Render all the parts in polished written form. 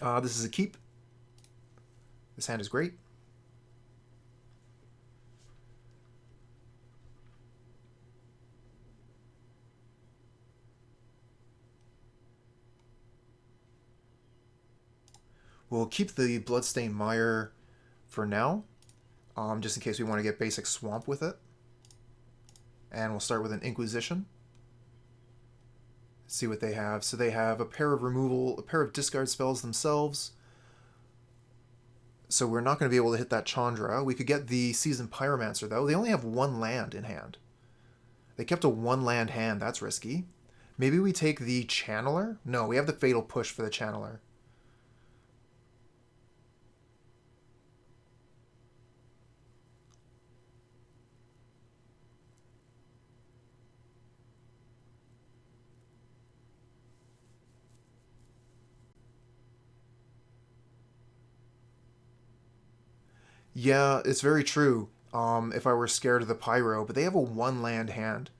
This is a keep. This hand is great. We'll keep the Bloodstained Mire for now, just in case we want to get basic swamp with it. And we'll start with an Inquisition. See what they have. So they have a pair of removal, a pair of discard spells themselves. So we're not going to be able to hit that Chandra. We could get the Seasoned Pyromancer, though. They only have one land in hand. They kept a one-land hand. That's risky. Maybe we take the Channeler? No, we have the Fatal Push for the Channeler. Yeah, it's very true. If I were scared of the Pyro, but they have a one-land hand.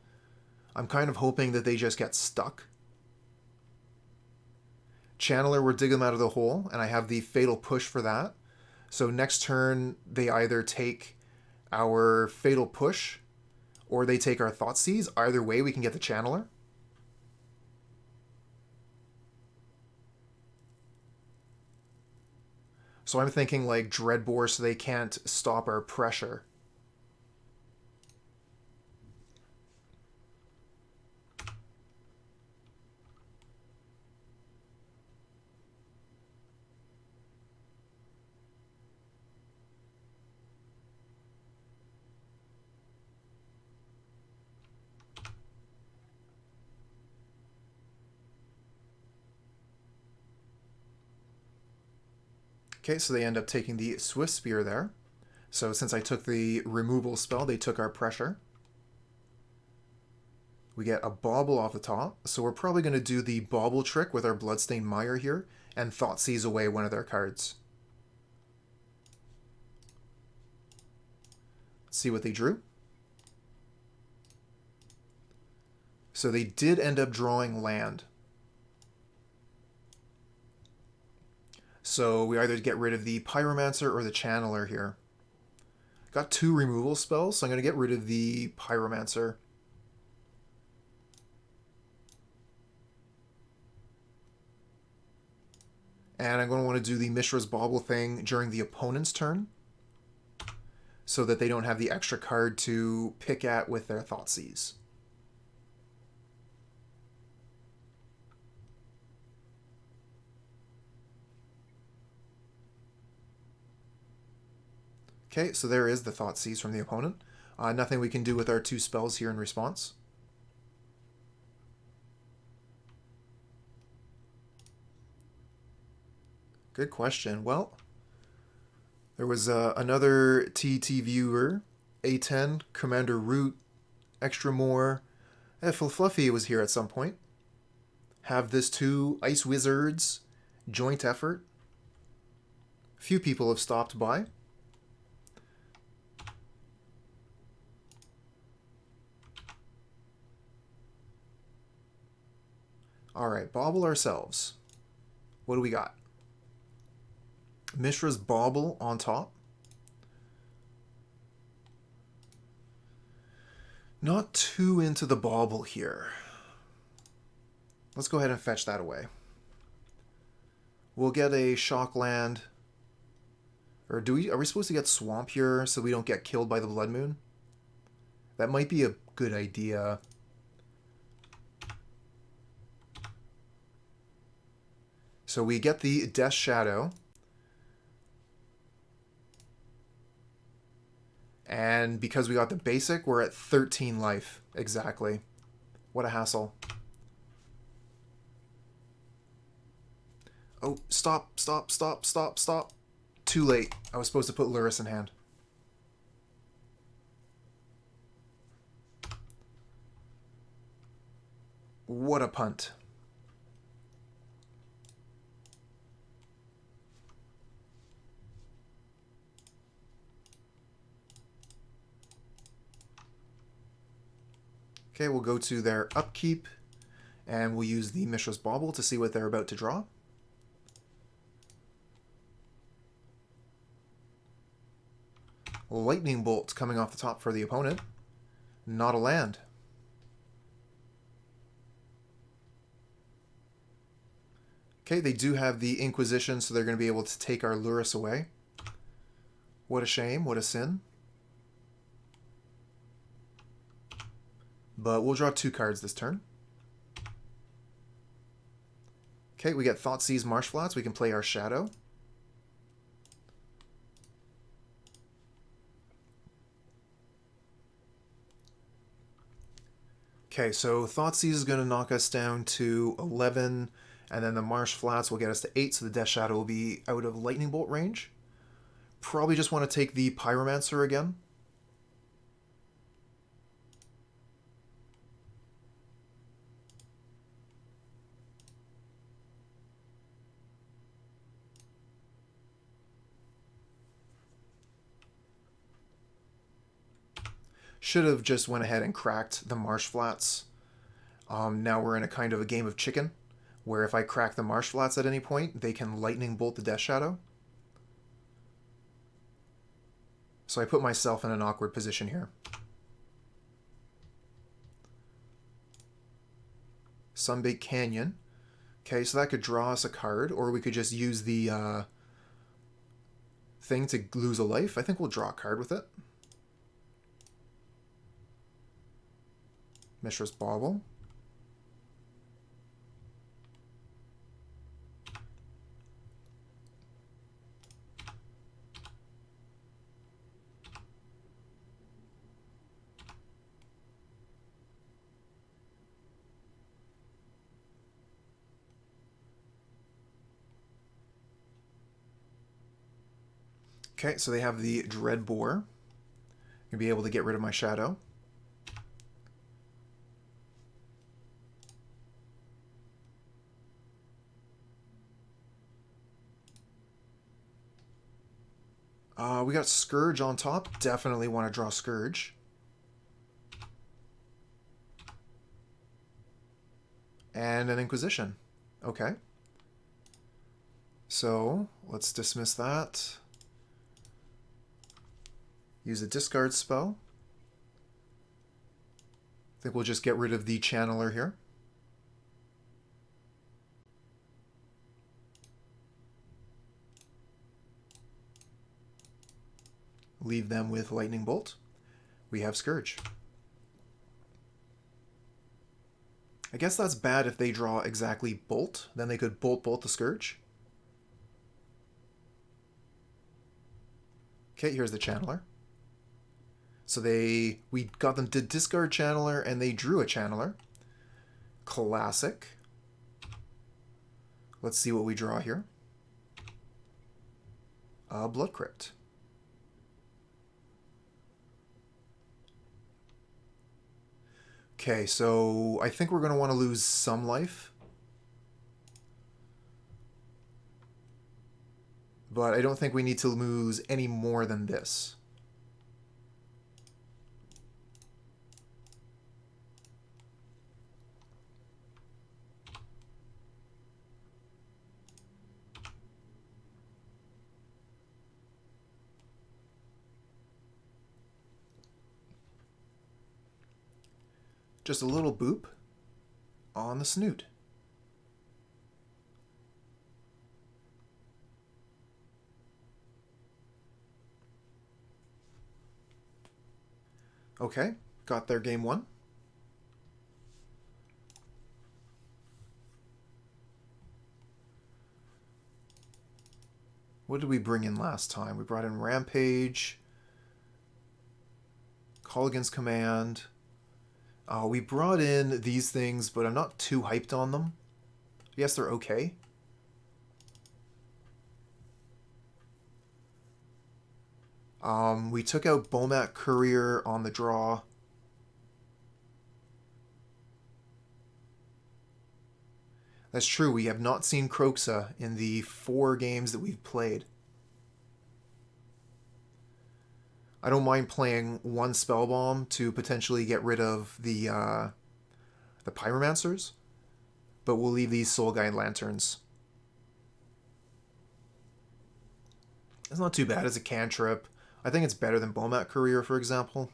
I'm kind of hoping that they just get stuck. Channeler will dig them out of the hole, and I have the Fatal Push for that. So next turn, they either take our Fatal Push, or they take our Thoughtseize. Either way, we can get the Channeler. So I'm thinking like Dreadbore so they can't stop our pressure. Okay, so they end up taking the Swiftspear there. So since I took the removal spell, they took our pressure. We get a Bauble off the top, so we're probably going to do the Bauble trick with our Bloodstained Mire here, and Thoughtseize away one of their cards. Let's see what they drew. So they did end up drawing land. So we either get rid of the Pyromancer or the Channeler here. Got two removal spells, so I'm going to get rid of the Pyromancer. And I'm going to want to do the Mishra's Bauble thing during the opponent's turn, so that they don't have the extra card to pick at with their Thoughtseize. Okay, so there is the Thoughtseize from the opponent. Nothing we can do with our two spells here in response. Good question. Well, there was another TT viewer, A10, Commander Root, Extra More. Fluffy was here at some point. Have this too. Ice Wizards, Joint Effort. Few people have stopped by. Alright, Bauble ourselves. What do we got? Mishra's Bauble on top. Not too into the Bauble here. Let's go ahead and fetch that away. We'll get a Shock Land. Or are we supposed to get Swamp here so we don't get killed by the Blood Moon? That might be a good idea. So we get the Death Shadow. And because we got the basic, we're at 13 life. Exactly. What a hassle. Oh, stop, stop, stop, stop, stop. Too late. I was supposed to put Lurrus in hand. What a punt. Okay, we'll go to their upkeep, and we'll use the Mishra's Bauble to see what they're about to draw. Lightning Bolt coming off the top for the opponent. Not a land. Okay, they do have the Inquisition, so they're going to be able to take our Lurrus away. What a shame, what a sin. But we'll draw 2 cards this turn. Okay, we get Thoughtseize Marsh Flats. We can play our Shadow. Okay, so Thoughtseize is going to knock us down to 11, and then the Marsh Flats will get us to 8, so the Death Shadow will be out of Lightning Bolt range. Probably just want to take the Pyromancer again. Should have just went ahead and cracked the Marsh Flats. Now we're in a kind of a game of chicken, where if I crack the Marsh Flats at any point, they can Lightning Bolt the Death Shadow. So I put myself in an awkward position here. Sunbaked Canyon. Okay, so that could draw us a card, or we could just use the thing to lose a life. I think we'll draw a card with it. Mishra's Bauble. Okay, so they have the Dread Boar. Gonna be able to get rid of my Shadow. We got Scourge on top. Definitely want to draw Scourge. And an Inquisition. Okay. So, let's dismiss that. Use a discard spell. I think we'll just get rid of the Channeler here. Leave them with Lightning Bolt. We have Scourge. I guess that's bad if they draw exactly Bolt. Then they could Bolt the Scourge. Okay, here's the Channeler. So we got them to discard Channeler, and they drew a Channeler. Classic. Let's see what we draw here. Blood Crypt. Okay, so I think we're going to want to lose some life. But I don't think we need to lose any more than this. Just a little boop on the snoot. Okay, got their game 1. What did we bring in last time? We brought in Rampage, Kolaghan's Command. We brought in these things, but I'm not too hyped on them. Yes, they're okay. We took out Bomat Courier on the draw. That's true, we have not seen Kroxa in the 4 games that we've played. I don't mind playing 1 Spellbomb to potentially get rid of the Pyromancers, but we'll leave these Soul Guide Lanterns. It's not too bad as a cantrip. I think it's better than Bomat Courier, for example.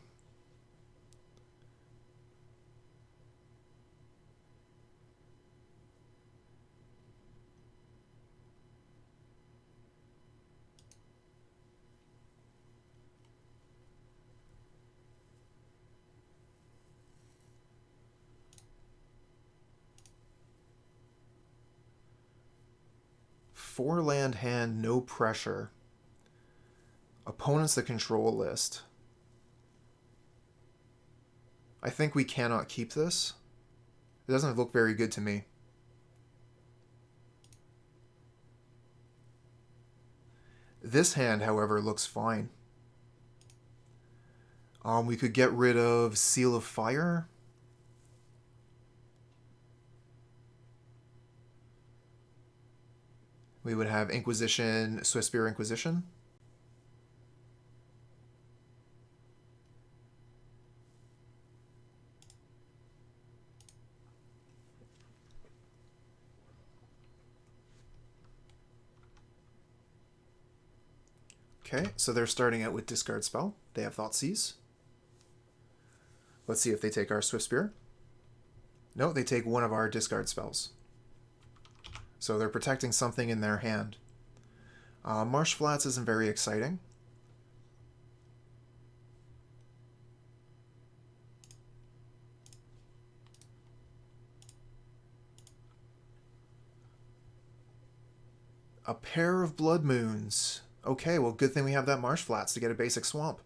Four land hand, no pressure. Opponents that control list. I think we cannot keep this. It doesn't look very good to me. This hand, however, looks fine. We could get rid of Seal of Fire. We would have Inquisition, Swiftspear Inquisition. Okay, so they're starting out with Discard Spell. They have Thoughtseize. Let's see if they take our Swiftspear. No, they take one of our discard spells. So they're protecting something in their hand. Marsh Flats isn't very exciting. A pair of Blood Moons. Okay, well, good thing we have that Marsh Flats to get a basic swamp.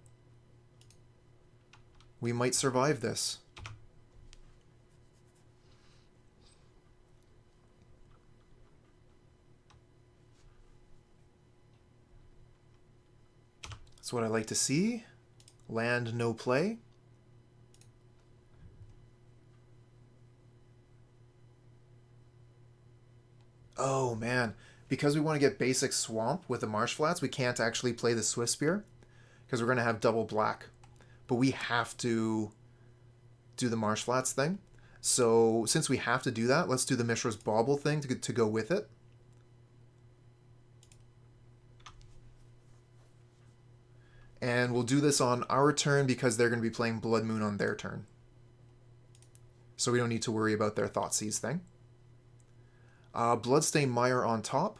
We might survive this. That's what I like to see. Land, no play. Oh, man. Because we want to get basic swamp with the Marsh Flats, we can't actually play the Swiftspear because we're going to have double black. But we have to do the Marsh Flats thing. So since we have to do that, let's do the Mishra's Bauble thing to go with it. And we'll do this on our turn because they're going to be playing Blood Moon on their turn. So we don't need to worry about their Thoughtseize thing. Bloodstained Mire on top.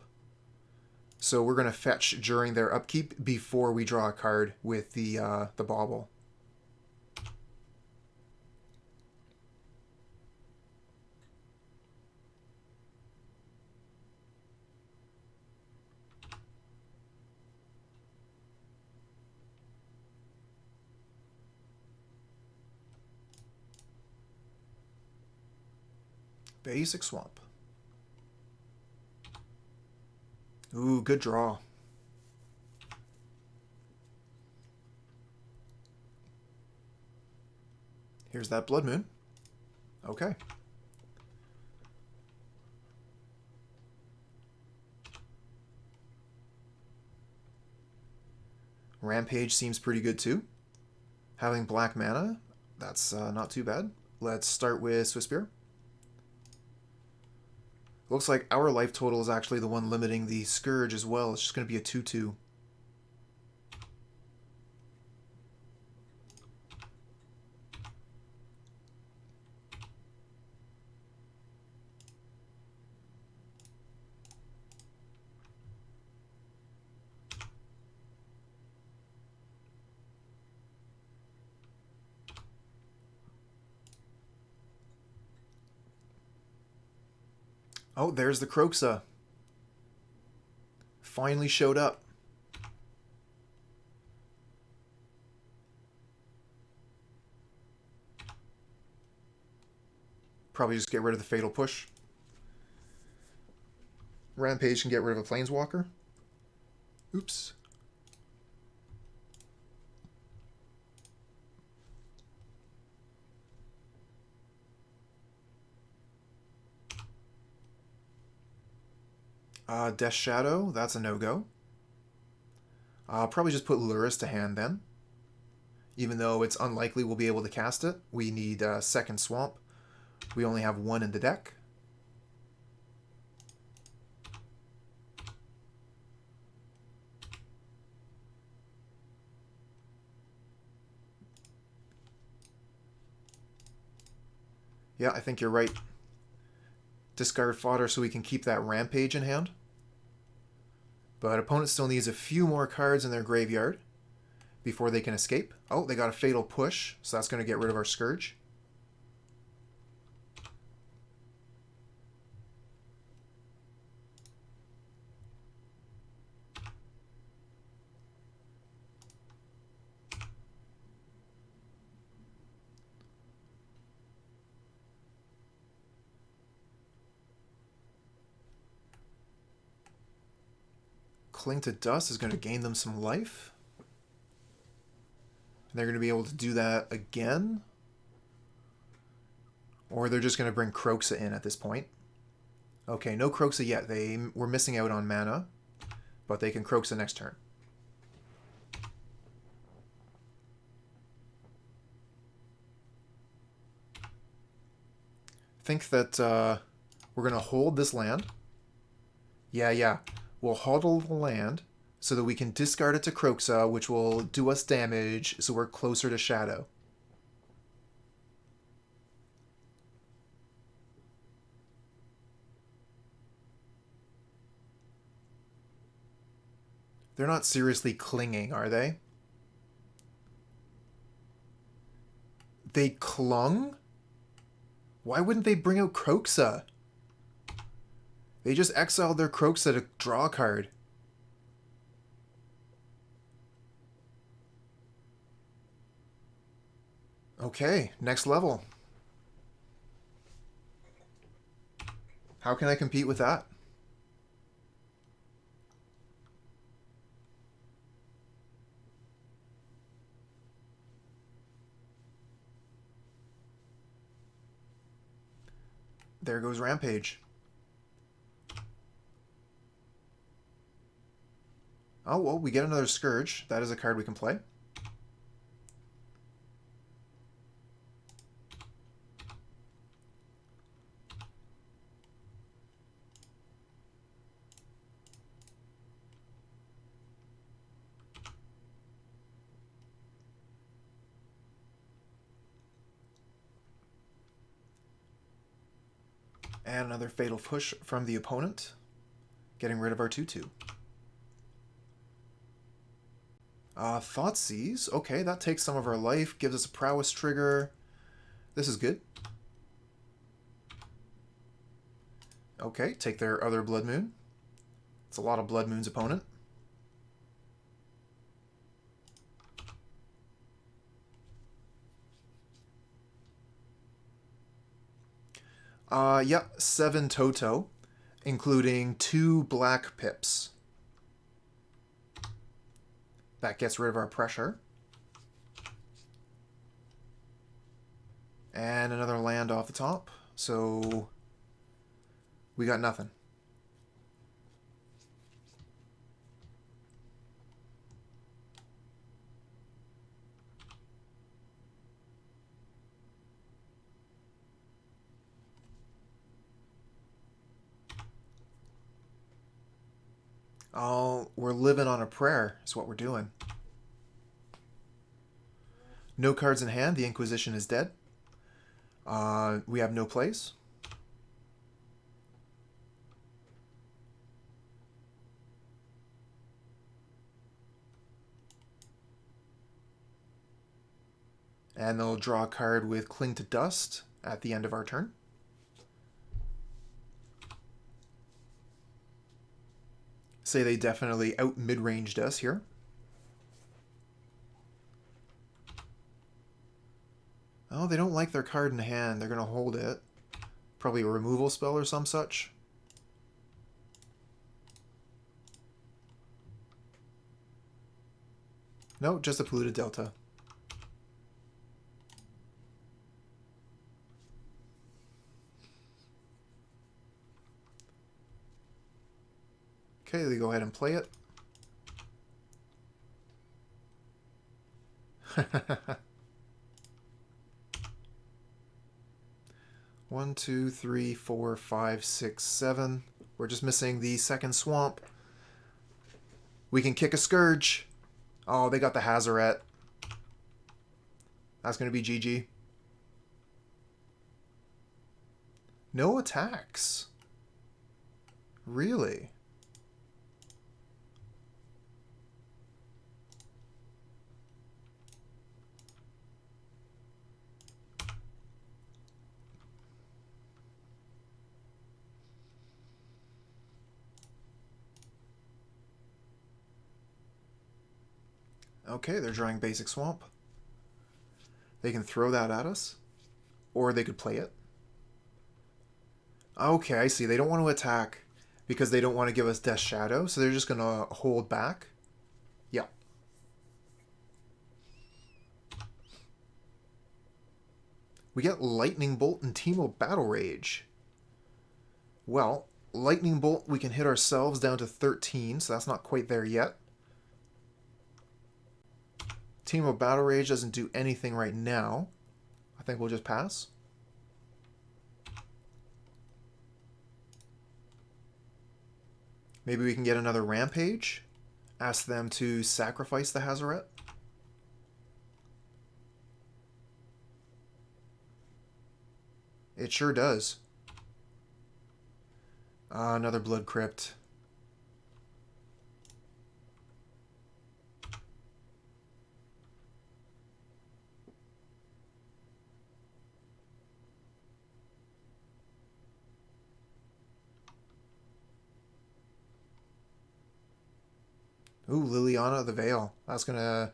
So we're going to fetch during their upkeep before we draw a card with the Bauble. Basic swamp. Ooh, good draw. Here's that Blood Moon. Okay. Rampage seems pretty good too. Having black mana, that's not too bad. Let's start with Swiftspear. Looks like our life total is actually the one limiting the Scourge as well. It's just going to be a 2/2. Oh, there's the Kroxa. Finally showed up. Probably just get rid of the Fatal Push. Rampage can get rid of a Planeswalker. Oops. Death Shadow, that's a no-go. I'll probably just put Lurrus to hand then. Even though it's unlikely we'll be able to cast it. We need a second swamp. We only have one in the deck. Yeah, I think you're right. Discard fodder so we can keep that Rampage in hand. But opponent still needs a few more cards in their graveyard before they can escape. Oh, they got a Fatal Push, so that's going to get rid of our Scourge. Cling to Dust is going to gain them some life. They're going to be able to do that again. Or they're just going to bring Kroxa in at this point. Okay, no Kroxa yet. They were missing out on mana, but they can Kroxa next turn. Think that we're going to hold this land. Yeah. We'll hodl the land so that we can discard it to Kroxa, which will do us damage, so we're closer to Shadow. They're not seriously clinging, are they? They clung? Why wouldn't they bring out Kroxa? They just exiled their Kroxa to draw a card. Okay, next level. How can I compete with that? There goes Rampage. Oh, well, we get another Scourge. That is a card we can play. And another Fatal Push from the opponent, getting rid of our 2/2. Thoughtseize. Okay, that takes some of our life, gives us a prowess trigger. This is good. Okay, take their other Blood Moon. It's a lot of Blood Moon's opponent. Yep, 7 Toto, including 2 black pips. That gets rid of our pressure. And another land off the top. So we got nothing. Oh, we're living on a prayer is what we're doing. No cards in hand. The Inquisition is dead. We have no plays. And they'll draw a card with Cling to Dust at the end of our turn. Say they definitely out mid-ranged us here. Oh, they don't like their card in hand. They're going to hold it. Probably a removal spell or some such. No, just a Polluted Delta. Okay, they go ahead and play it. One, two, three, four, five, six, seven. We're just missing the second swamp. We can kick a Scourge. Oh, they got the Hazoret. That's going to be GG. No attacks. Really? Okay, they're drawing basic swamp. They can throw that at us. Or they could play it. Okay, I see. They don't want to attack because they don't want to give us Death Shadow, so they're just going to hold back. Yeah. We get Lightning Bolt and Teemo Battle Rage. Well, Lightning Bolt, we can hit ourselves down to 13, so that's not quite there yet. Teemo Battle Rage doesn't do anything right now. I think we'll just pass. Maybe we can get another Rampage. Ask them to sacrifice the Hazoret. It sure does. Another Blood Crypt. Ooh, Liliana of the Veil. That's going to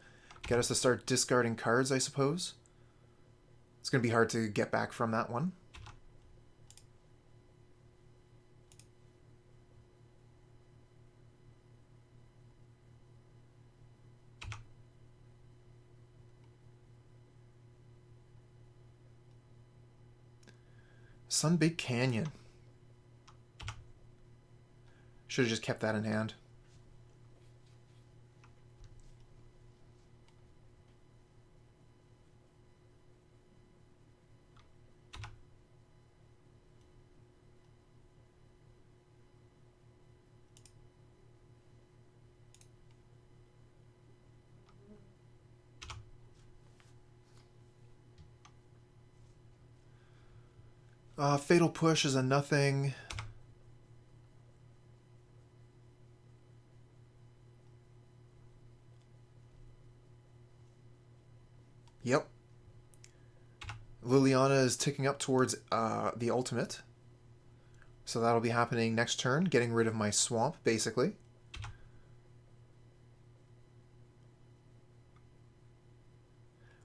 get us to start discarding cards, I suppose. It's going to be hard to get back from that one. Sunbaked Canyon. Should have just kept that in hand. Fatal Push is a nothing. Yep. Liliana is ticking up towards the ultimate. So that'll be happening next turn, getting rid of my swamp, basically.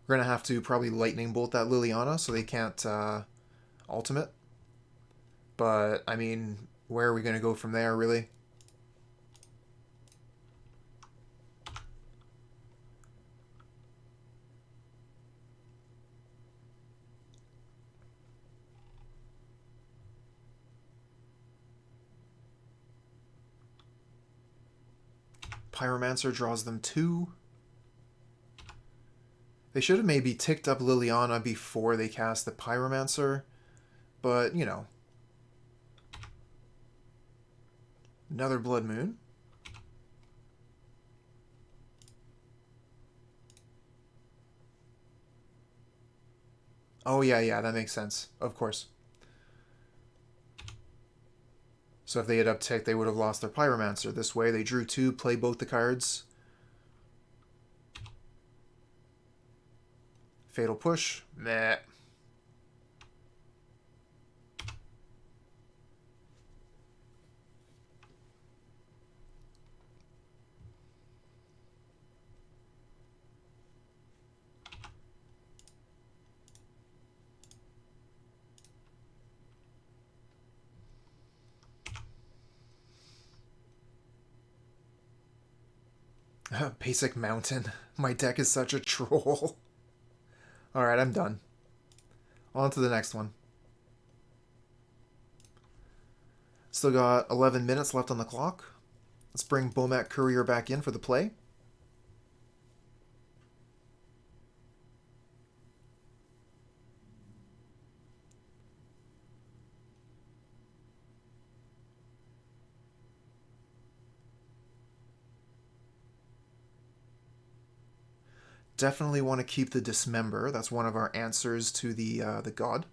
We're going to have to probably Lightning Bolt that Liliana so they can't ultimate. But, I mean, where are we going to go from there, really? Pyromancer draws them 2. They should have maybe ticked up Liliana before they cast the Pyromancer. But, you know. Another Blood Moon. Oh, yeah, that makes sense. Of course. So if they had upticked, they would have lost their Pyromancer. This way, they drew 2, play both the cards. Fatal Push. Meh. Basic Mountain. My deck is such a troll. Alright, I'm done. On to the next one. Still got 11 minutes left on the clock. Let's bring Bomat Courier back in for the play. Definitely want to keep the Dismember. That's one of our answers to the god.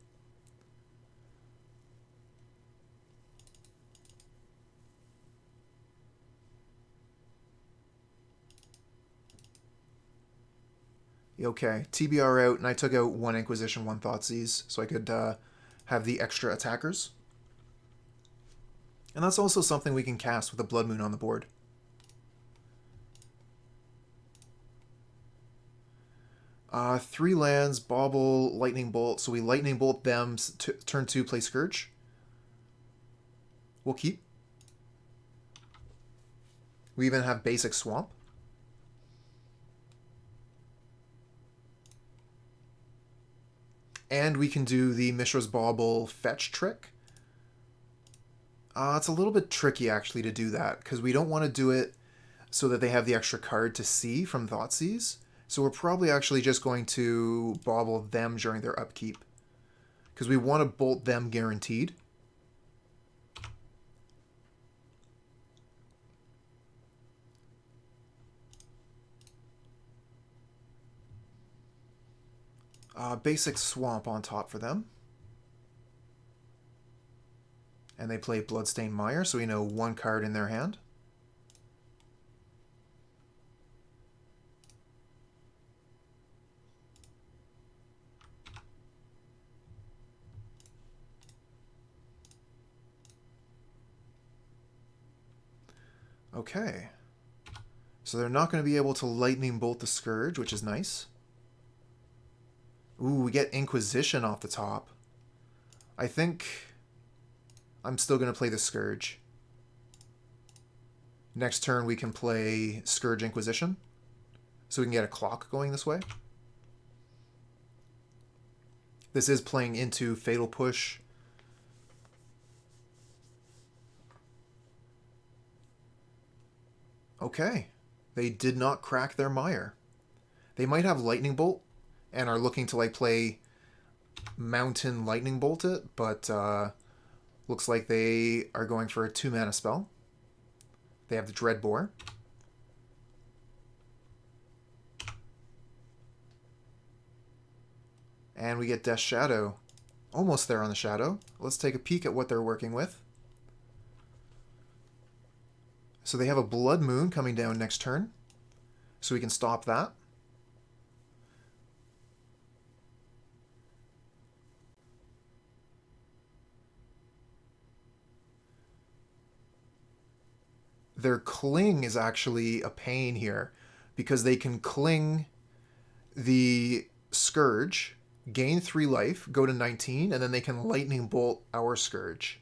Okay, TBR out, and I took out 1 Inquisition, 1 Thoughtseize, so I could have the extra attackers. And that's also something we can cast with a Blood Moon on the board. Three lands, Bauble, Lightning Bolt. So we Lightning Bolt them, turn 2, play Scourge. We'll keep. We even have basic Swamp. And we can do the Mishra's Bauble fetch trick. It's a little bit tricky, actually, to do that, because we don't want to do it so that they have the extra card to see from Thoughtseize. So we're probably actually just going to Bauble them during their upkeep, because we want to bolt them guaranteed. Basic Swamp on top for them. And they play Bloodstained Mire, so we know 1 card in their hand. Okay. So they're not going to be able to Lightning Bolt the Scourge, which is nice. Ooh, we get Inquisition off the top. I think I'm still going to play the Scourge. Next turn we can play Scourge Inquisition, so we can get a clock going this way. This is playing into Fatal Push. Okay. They did not crack their Mire. They might have Lightning Bolt and are looking to like play Mountain Lightning Bolt it, but looks like they are going for a 2-mana spell. They have the Dreadbore. And we get Death Shadow. Almost there on the Shadow. Let's take a peek at what they're working with. So they have a Blood Moon coming down next turn, so we can stop that. Their Cling is actually a pain here, because they can Cling the Scourge, gain 3 life, go to 19, and then they can Lightning Bolt our Scourge.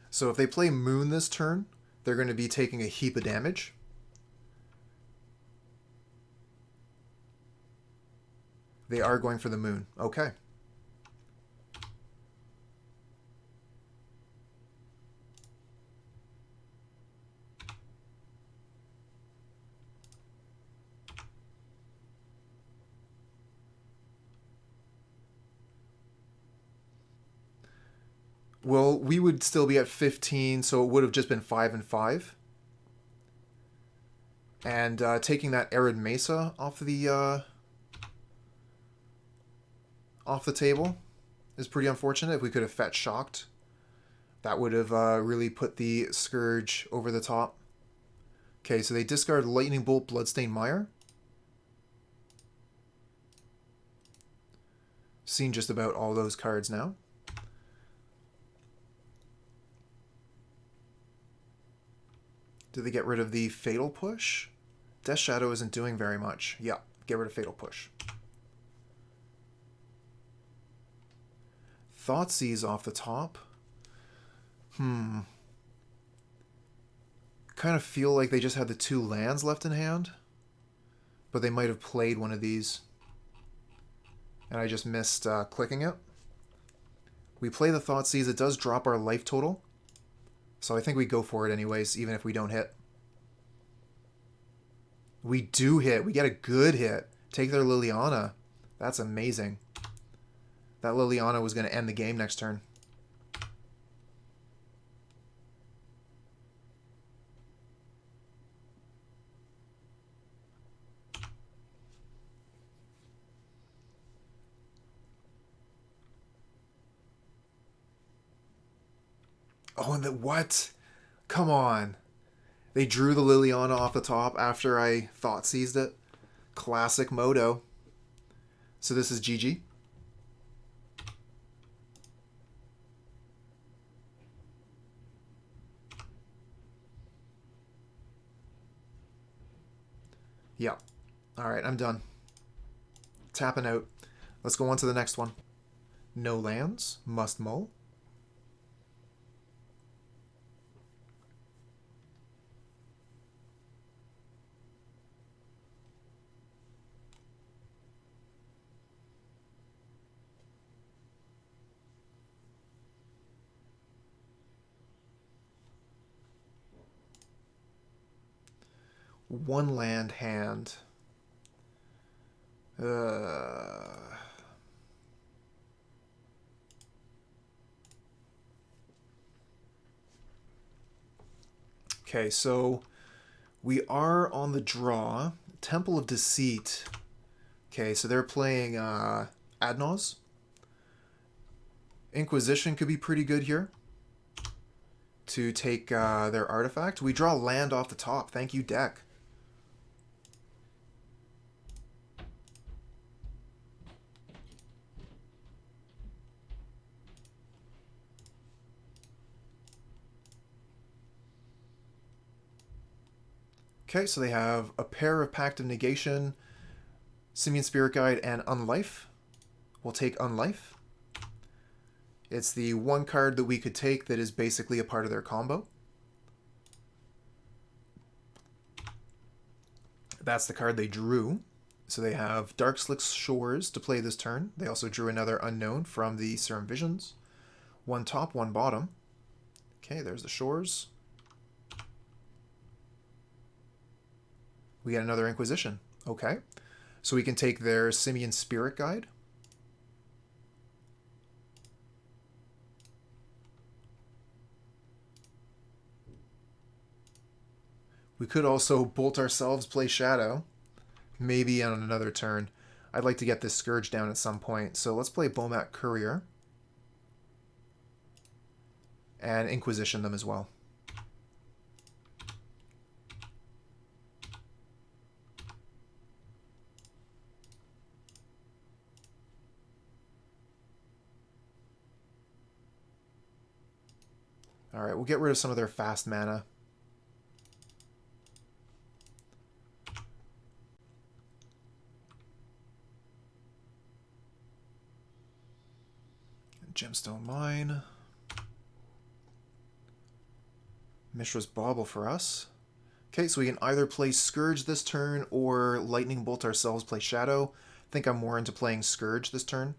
So if they play Moon this turn, they're going to be taking a heap of damage. They are going for the Moon. Okay. Well, we would still be at 15, so it would have just been 5 and 5. And taking that Arid Mesa off the table is pretty unfortunate. If we could have fetched Shocked, that would have really put the Scourge over the top. Okay, so they discard Lightning Bolt, Bloodstained Mire. Seen just about all those cards now. Did they get rid of the Fatal Push? Death Shadow isn't doing very much. Yeah, get rid of Fatal Push. Thoughtseize off the top. Kind of feel like they just had the 2 lands left in hand. But they might have played one of these. And I just missed clicking it. We play the Thoughtseize. It does drop our life total. So I think we go for it anyways, even if we don't hit. We do hit. We get a good hit. Take their Liliana. That's amazing. That Liliana was going to end the game next turn. Oh, and what? Come on. They drew the Liliana off the top after I Thoughtseized it. Classic Moto. So this is GG. Yeah. Alright, I'm done. Tapping out. Let's go on to the next one. No lands. Must mull. One land hand. Okay, so we are on the draw. Temple of Deceit. Okay, so they're playing AdNaus. Inquisition could be pretty good here to take their artifact. We draw land off the top. Thank you, deck. Okay, so they have a pair of Pact of Negation, Simian Spirit Guide, and Unlife. We'll take Unlife. It's the one card that we could take that is basically a part of their combo. That's the card they drew. So they have Darkslick's Shores to play this turn. They also drew another Unknown from the Serum Visions. One top, one bottom. Okay, there's the Shores. We get another Inquisition. Okay. So we can take their Simian Spirit Guide. We could also bolt ourselves, play Shadow. Maybe on another turn. I'd like to get this Scourge down at some point. So let's play Bomat Courier. And Inquisition them as well. Alright, we'll get rid of some of their fast mana. Gemstone Mine. Mishra's Bauble for us. Okay, so we can either play Scourge this turn or Lightning Bolt ourselves, play Shadow. I think I'm more into playing Scourge this turn.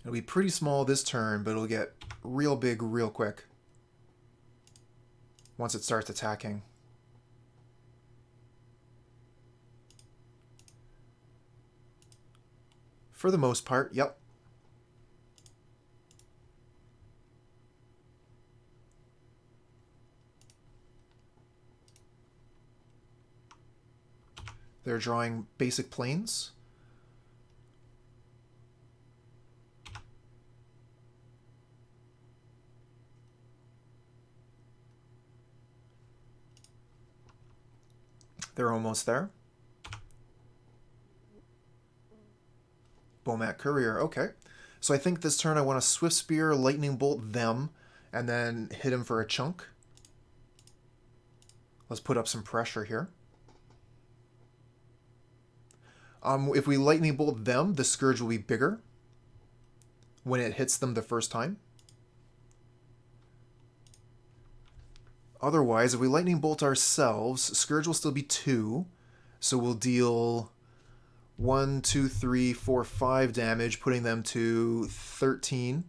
It'll be pretty small this turn, but it'll get real big real quick once it starts attacking. For the most part, yep. They're drawing basic planes. They're almost there. Bomat Courier, okay. So I think this turn I want to Swiftspear, Lightning Bolt them, and then hit him for a chunk. Let's put up some pressure here. If we Lightning Bolt them, the Scourge will be bigger when it hits them the first time. Otherwise, if we Lightning Bolt ourselves, Scourge will still be 2, so we'll deal 1, 2, 3, 4, 5 damage, putting them to 13.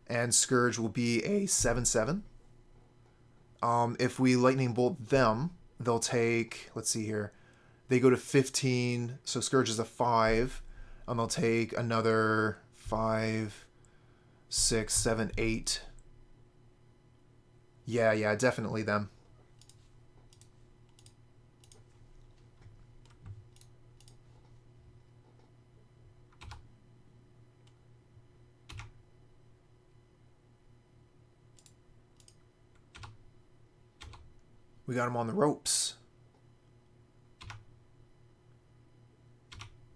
and Scourge will be a 7/7. If we Lightning Bolt them, they'll take, let's see here, they go to 15, so Scourge is a 5, and they'll take another 5, 6, 7, 8. Yeah, definitely them. We got him on the ropes.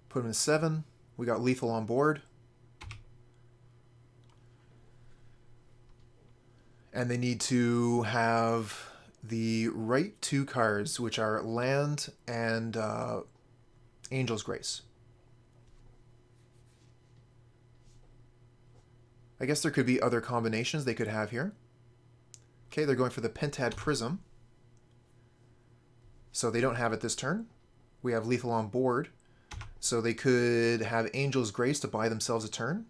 Put him in 7. We got lethal on board. And they need to have the right 2 cards, which are Land and Angel's Grace. I guess there could be other combinations they could have here. Okay, they're going for the Pentad Prism. So they don't have it this turn. We have lethal on board. So they could have Angel's Grace to buy themselves a turn.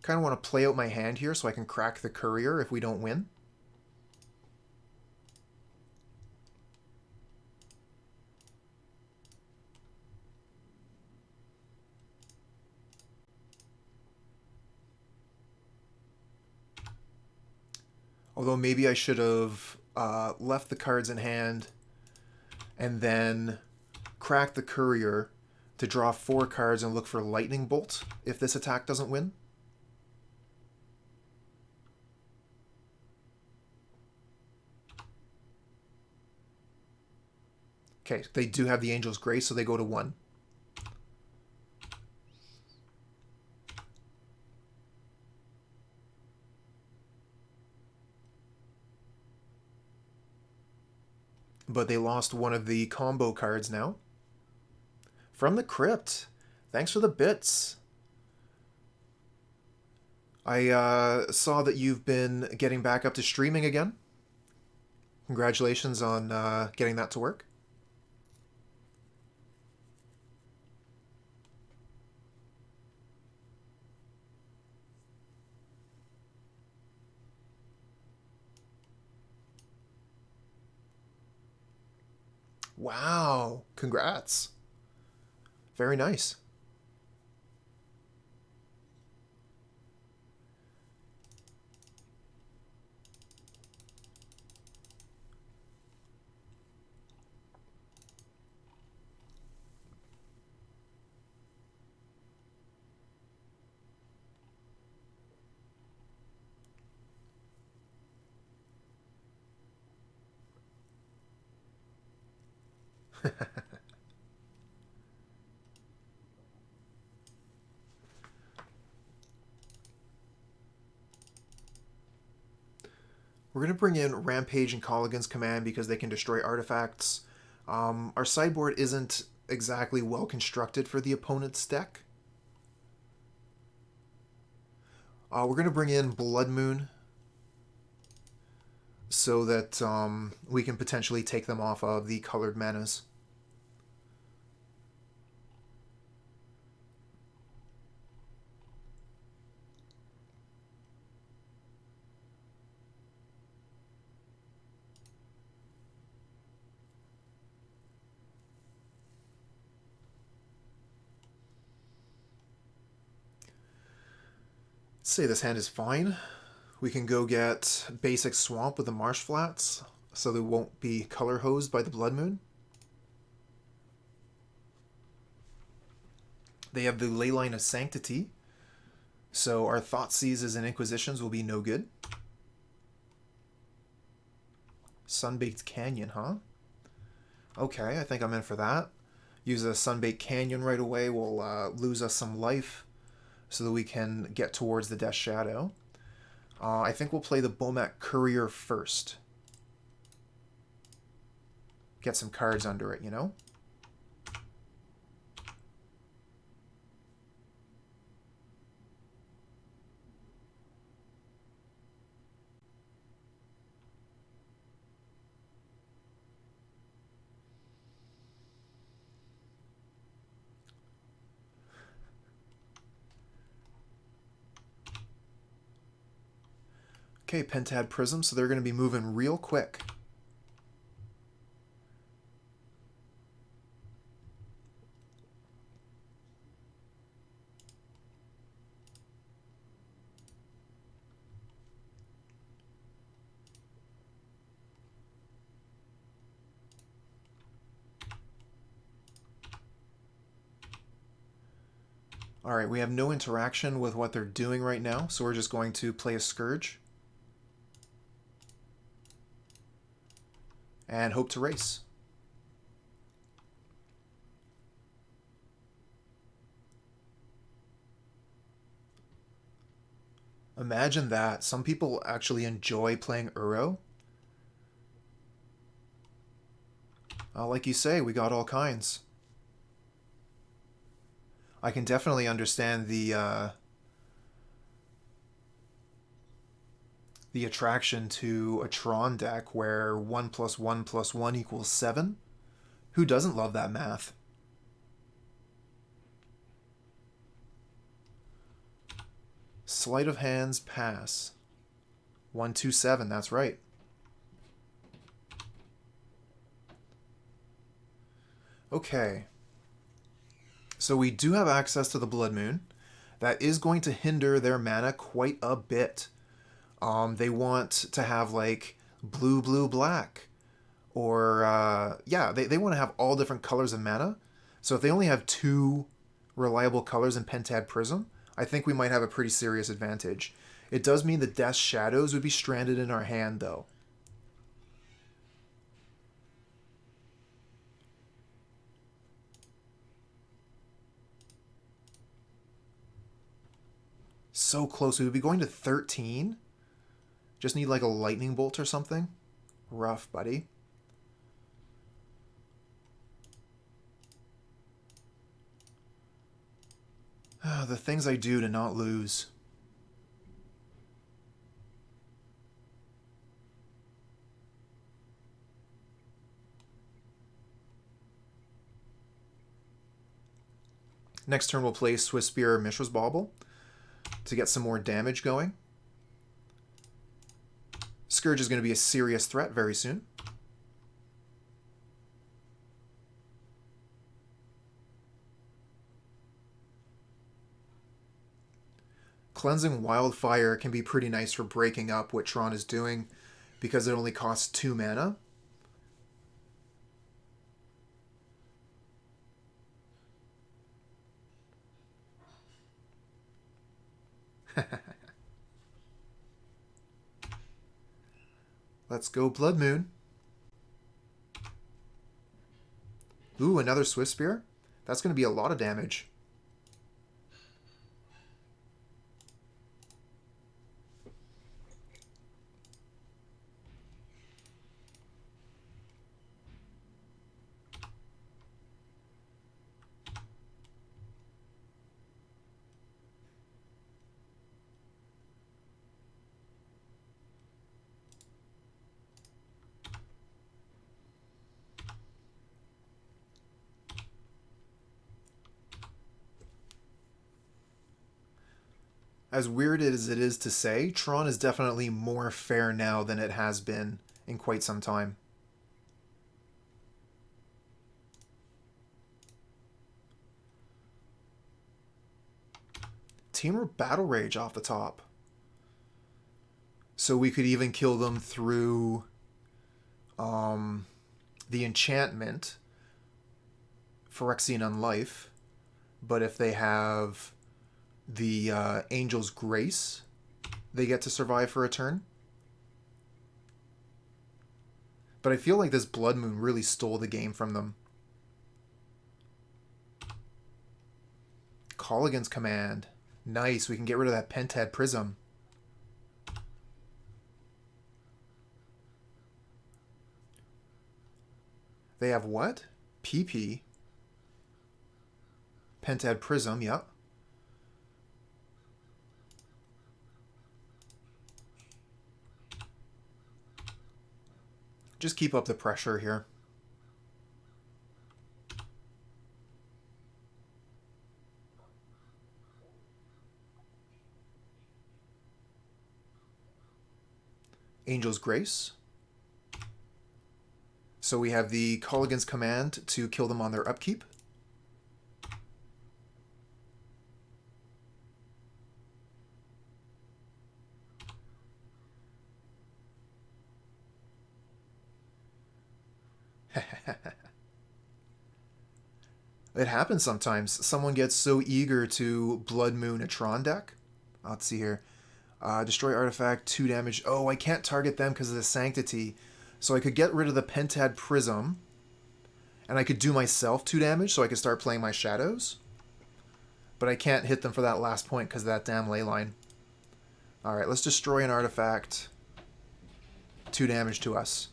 Kind of want to play out my hand here so I can crack the Courier if we don't win. Although maybe I should have left the cards in hand and then cracked the Courier to draw 4 cards and look for Lightning Bolt if this attack doesn't win. Okay, they do have the Angel's Grace, so they go to 1. But they lost one of the combo cards now. From the Crypt. Thanks for the bits. I saw that you've been getting back up to streaming again. Congratulations on getting that to work. Wow, congrats. Very nice. We're going to bring in Rampage and Kolaghan's command because they can destroy artifacts. Our sideboard isn't exactly well constructed for the opponent's deck. We're going to bring in Blood Moon so that we can potentially take them off of the colored manas. Say this hand is fine. We can go get basic Swamp with the Marsh Flats, so they won't be color hosed by the Blood Moon. They have the Leyline of Sanctity, so our Thoughtseizes and Inquisitions will be no good. Sunbaked Canyon, huh? Okay, I think I'm in for that. Use a Sunbaked Canyon right away will lose us some life, so that we can get towards the Death Shadow. I think we'll play the Bomat Courier first. Get some cards under it, you know? Okay, Pentad Prism, so they're going to be moving real quick. Alright, we have no interaction with what they're doing right now, so we're just going to play a Scourge. And hope to race. Imagine that. Some people actually enjoy playing Uro. Like you say, we got all kinds. I can definitely understand the attraction to a Tron deck where 1 + 1 + 1 = 7. Who doesn't love that math? Sleight of hands, pass. 1, 2, 7, that's right. Okay. So we do have access to the Blood Moon. That is going to hinder their mana quite a bit. They want to have like blue, blue, black. Or, yeah, they want to have all different colors of mana. So if they only have 2 reliable colors in Pentad Prism, I think we might have a pretty serious advantage. It does mean the Death's Shadows would be stranded in our hand, though. So close. We would be going to 13. Just need like a lightning bolt or something. Rough, buddy. The things I do to not lose. Next turn we'll play Swiftspear or Mishra's Bauble to get some more damage going. Scourge is going to be a serious threat very soon. Cleansing Wildfire can be pretty nice for breaking up what Tron is doing because it only costs 2 mana. Let's go Blood Moon. Ooh, another Swiftspear? That's going to be a lot of damage. As weird as it is to say, Tron is definitely more fair now than it has been in quite some time. Temur Battle Rage off the top. So we could even kill them through the enchantment, Phyrexian Unlife. But if they have the Angel's Grace, they get to survive for a turn. But I feel like this Blood Moon really stole the game from them. Kolaghan's Command. Nice, we can get rid of that Pentad Prism. They have what? PP. Pentad Prism, yep. Just keep up the pressure here. Angel's Grace. So we have the Kolaghan's command to kill them on their upkeep. It happens sometimes. Someone gets so eager to Blood Moon a Tron deck. Let's see here. Destroy artifact, 2 damage. Oh, I can't target them because of the Sanctity. So I could get rid of the Pentad Prism. And I could do myself 2 damage so I could start playing my Shadows. But I can't hit them for that last point because of that damn leyline. Alright, let's destroy an artifact. 2 damage to us.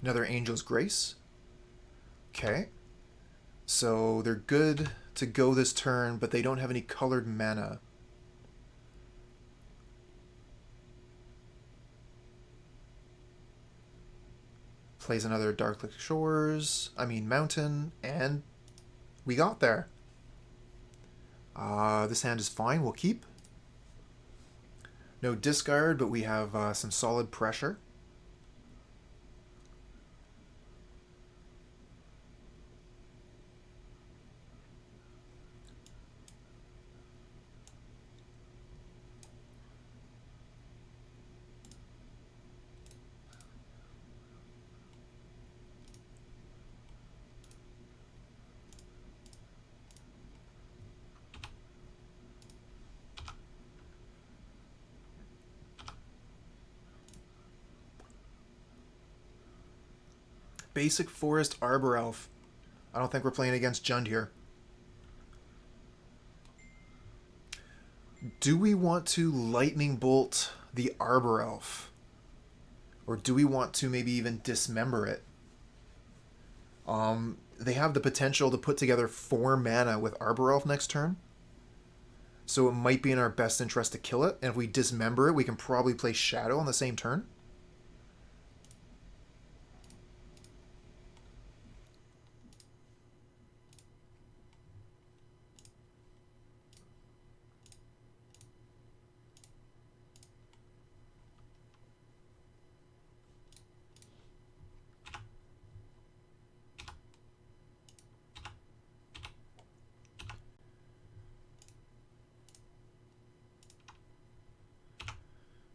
Another Angel's Grace. Okay. So they're good to go this turn, but they don't have any colored mana. Plays another Darklick Shores. Mountain. And we got there. This hand is fine. We'll keep. No discard, but we have some solid pressure. Basic Forest Arbor Elf. I don't think we're playing against Jund here. Do we want to Lightning Bolt the Arbor Elf? Or do we want to maybe even Dismember it? They have the potential to put together 4 mana with Arbor Elf next turn. So it might be in our best interest to kill it. And if we Dismember it, we can probably play Shadow on the same turn.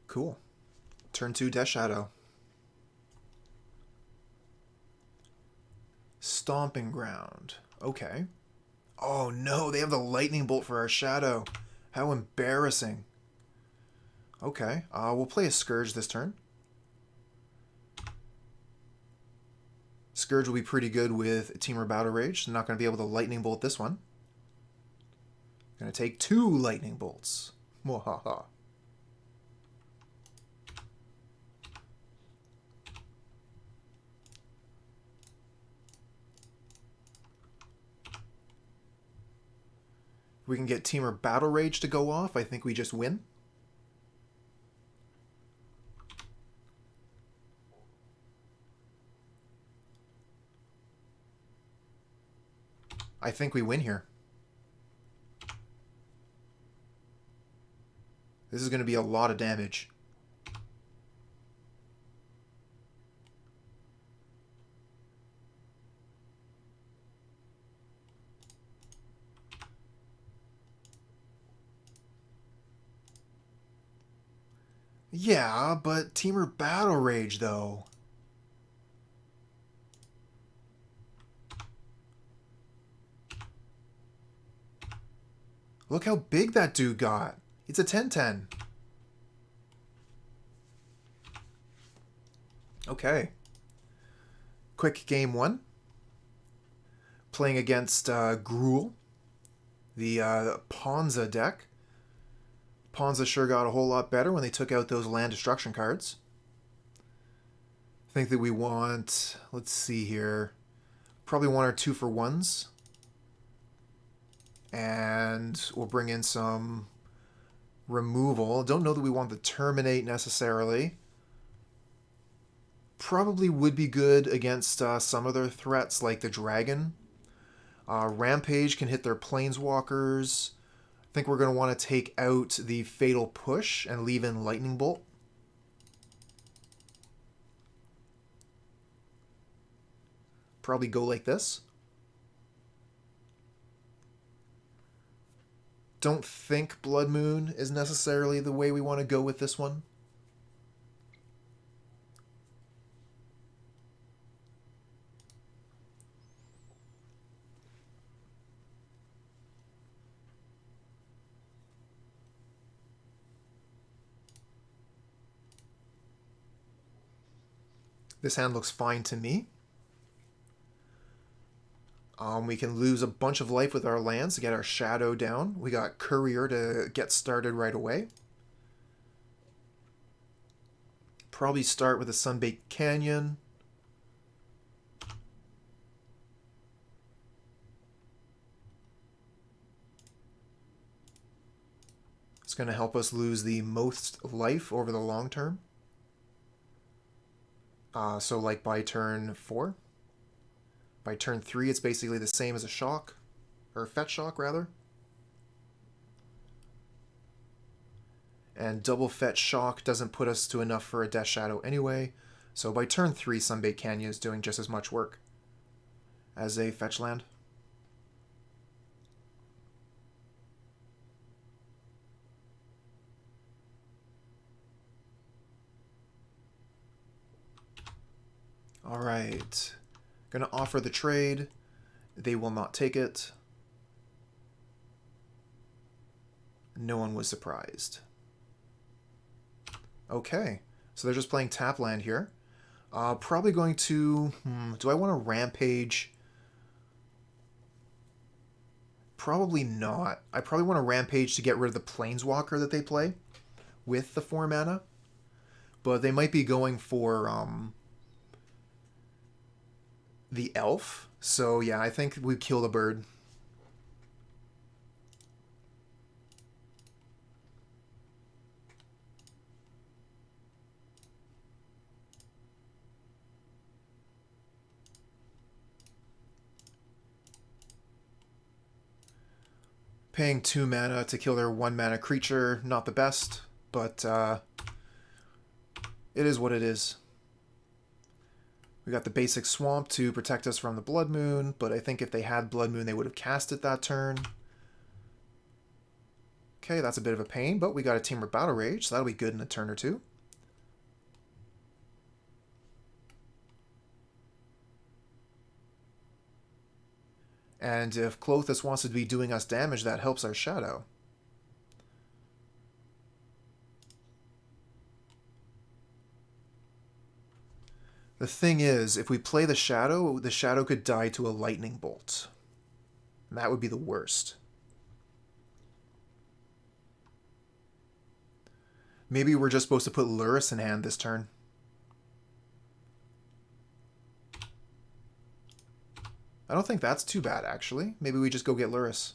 Cool. Turn 2 Death Shadow. Stomping Ground. Okay. Oh no, they have the Lightning Bolt for our Shadow. How embarrassing. Okay, we'll play a Scourge this turn. Scourge will be pretty good with Temur Battle Rage. I'm not going to be able to Lightning Bolt this one. Going to take 2 Lightning Bolts. Mwahaha. We can get Temur Battle Rage to go off. I think we just win. I think we win here. This is going to be a lot of damage. Yeah, but Temur Battle Rage, though. Look how big that dude got. It's a 10-10. Okay. Quick game 1. Playing against Gruul, the Ponza deck. Ponza sure got a whole lot better when they took out those land destruction cards. I think that we want, let's see here, probably 1 or 2 for 1s. And we'll bring in some removal. Don't know that we want the Terminate necessarily. Probably would be good against some other threats like the Dragon. Rampage can hit their Planeswalkers. I think we're going to want to take out the Fatal Push and leave in Lightning Bolt. Probably go like this. Don't think Blood Moon is necessarily the way we want to go with this one. This hand looks fine to me. We can lose a bunch of life with our lands to get our shadow down. We got Courier to get started right away. Probably start with a Sunbaked Canyon. It's going to help us lose the most life over the long term. So like by turn 4. By turn 3, it's basically the same as a shock, or fetch shock, rather. And double fetch shock doesn't put us to enough for a Death Shadow anyway, so by turn 3, Sunbaked Canyon is doing just as much work as a fetch land. Alright. Gonna offer the trade. They will not take it. No one was surprised. Okay. So they're just playing tap land here. Probably going to... do I want to Rampage? Probably not. I probably want to Rampage to get rid of the Planeswalker that they play with the 4 mana. But they might be going for... the elf. So yeah, I think we kill the bird. Paying 2 mana to kill their 1 mana creature, not the best, but it is what it is. We got the basic swamp to protect us from the Blood Moon, but I think if they had Blood Moon, they would have cast it that turn. Okay, that's a bit of a pain, but we got a Temur Battle Rage, so that'll be good in a turn or two. And if Klothys wants to be doing us damage, that helps our shadow. The thing is, if we play the shadow could die to a lightning bolt. And that would be the worst. Maybe we're just supposed to put Lurrus in hand this turn. I don't think that's too bad, actually. Maybe we just go get Lurrus.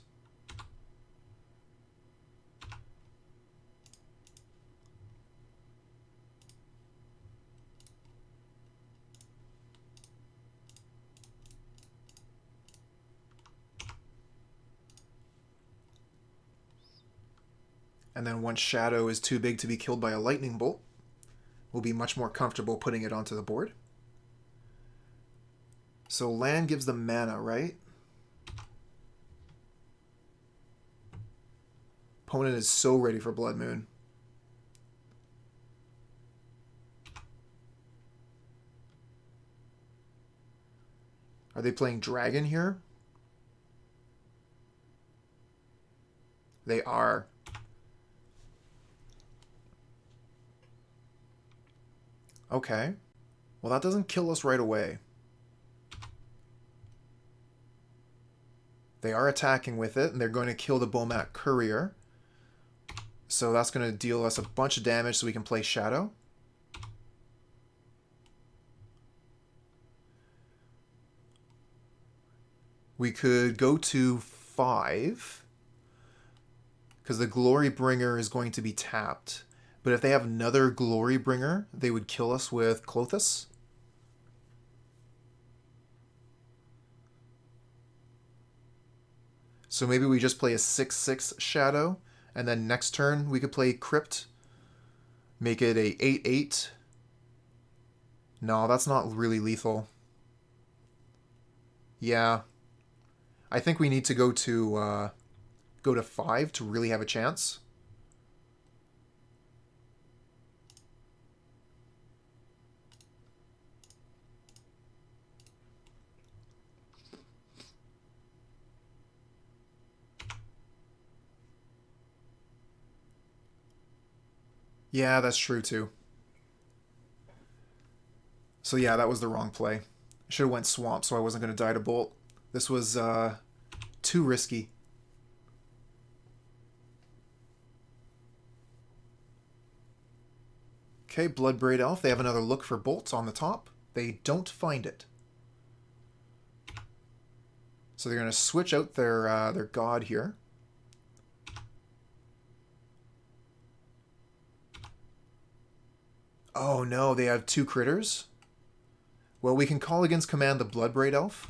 And then once Shadow is too big to be killed by a lightning bolt, we'll be much more comfortable putting it onto the board. So land gives them mana, right? Opponent is so ready for Blood Moon. Are they playing Dragon here? They are. Okay. Well, that doesn't kill us right away. They are attacking with it, and they're going to kill the Bomat Courier. So that's going to deal us a bunch of damage so we can play Shadow. We could go to 5. Because the Glory Bringer is going to be tapped. But if they have another Glory Bringer, they would kill us with Klothys. So maybe we just play a 6/6 Shadow, and then next turn we could play Crypt. Make it a 8/8. No, that's not really lethal. Yeah. I think we need to go to 5 to really have a chance. Yeah, that's true too. So yeah, that was the wrong play. Should have went Swamp so I wasn't going to die to Bolt. This was too risky. Okay, Bloodbraid Elf. They have another look for bolts on the top. They don't find it. So they're going to switch out their god here. Oh no, they have 2 critters? Well, we can call against command the Bloodbraid Elf.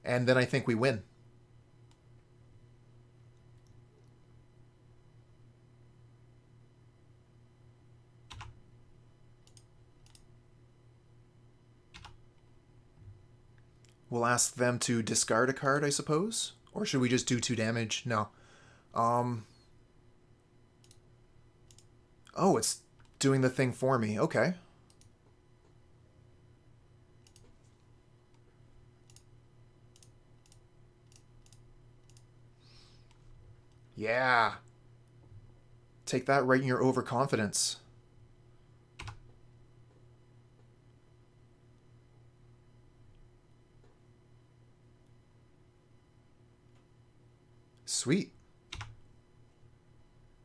And then I think we win. We'll ask them to discard a card, I suppose? Or should we just do 2 damage? No. Oh, it's doing the thing for me. Okay. Yeah. Take that right in your overconfidence. Sweet.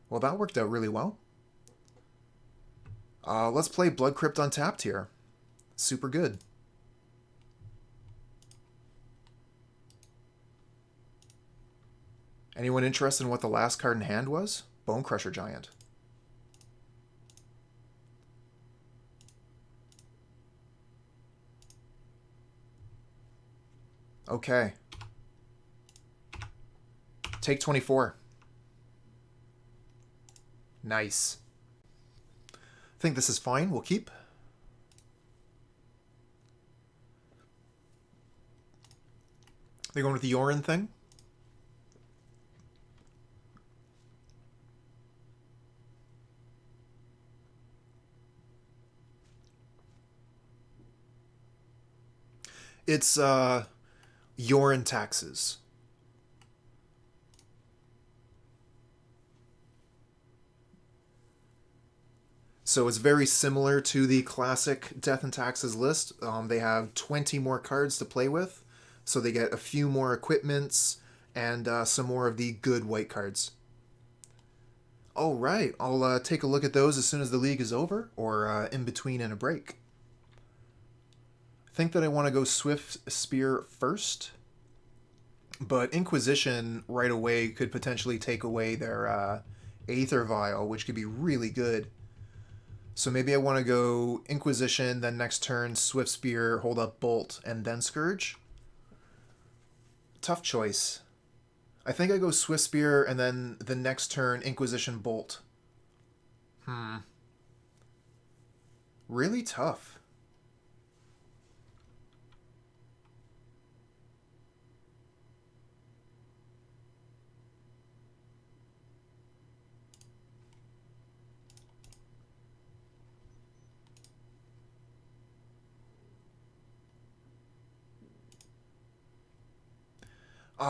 Well, that worked out really well. Let's play Blood Crypt untapped here. Super good. Anyone interested in what the last card in hand was? Bone Crusher Giant. Okay. Take 24. Nice. I think this is fine. We'll keep. They're going with the Yorion thing. It's Yorion taxes. So it's very similar to the classic Death and Taxes list. They have 20 more cards to play with, so they get a few more equipments and some more of the good white cards. All right, I'll take a look at those as soon as the league is over, or in between and a break. I think that I want to go Swiftspear first, but Inquisition right away could potentially take away their Aether Vial, which could be really good. So maybe I want to go Inquisition, then next turn Swiftspear, hold up Bolt, and then Scourge. Tough choice. I think I go Swiftspear, and then the next turn Inquisition Bolt. Really tough.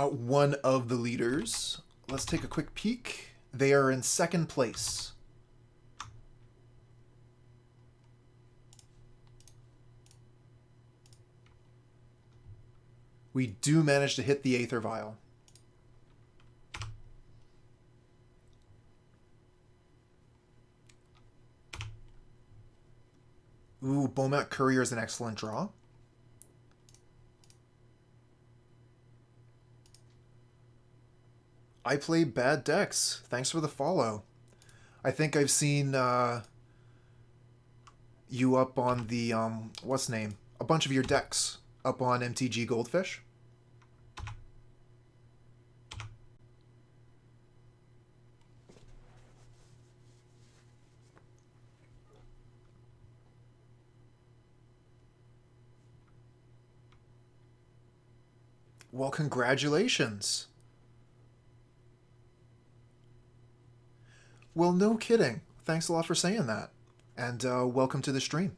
One of the leaders. Let's take a quick peek. They are in 2nd place. We do manage to hit the Aether Vial. Ooh, Bomat Courier is an excellent draw. I play bad decks. Thanks for the follow. I think I've seen you up on the, what's name? A bunch of your decks up on MTG Goldfish. Well, congratulations. Well, no kidding. Thanks a lot for saying that. And welcome to the stream.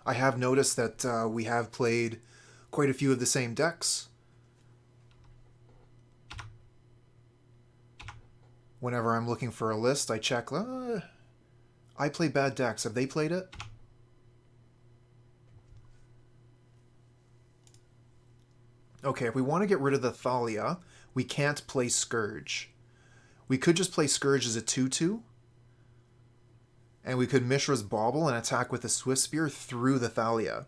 I have noticed that we have played quite a few of the same decks. Whenever I'm looking for a list, I check, I play bad decks. Have they played it? Okay, if we want to get rid of the Thalia, we can't play Scourge. We could just play Scourge as a 2-2. And we could Mishra's Bauble and attack with the Swiftspear through the Thalia.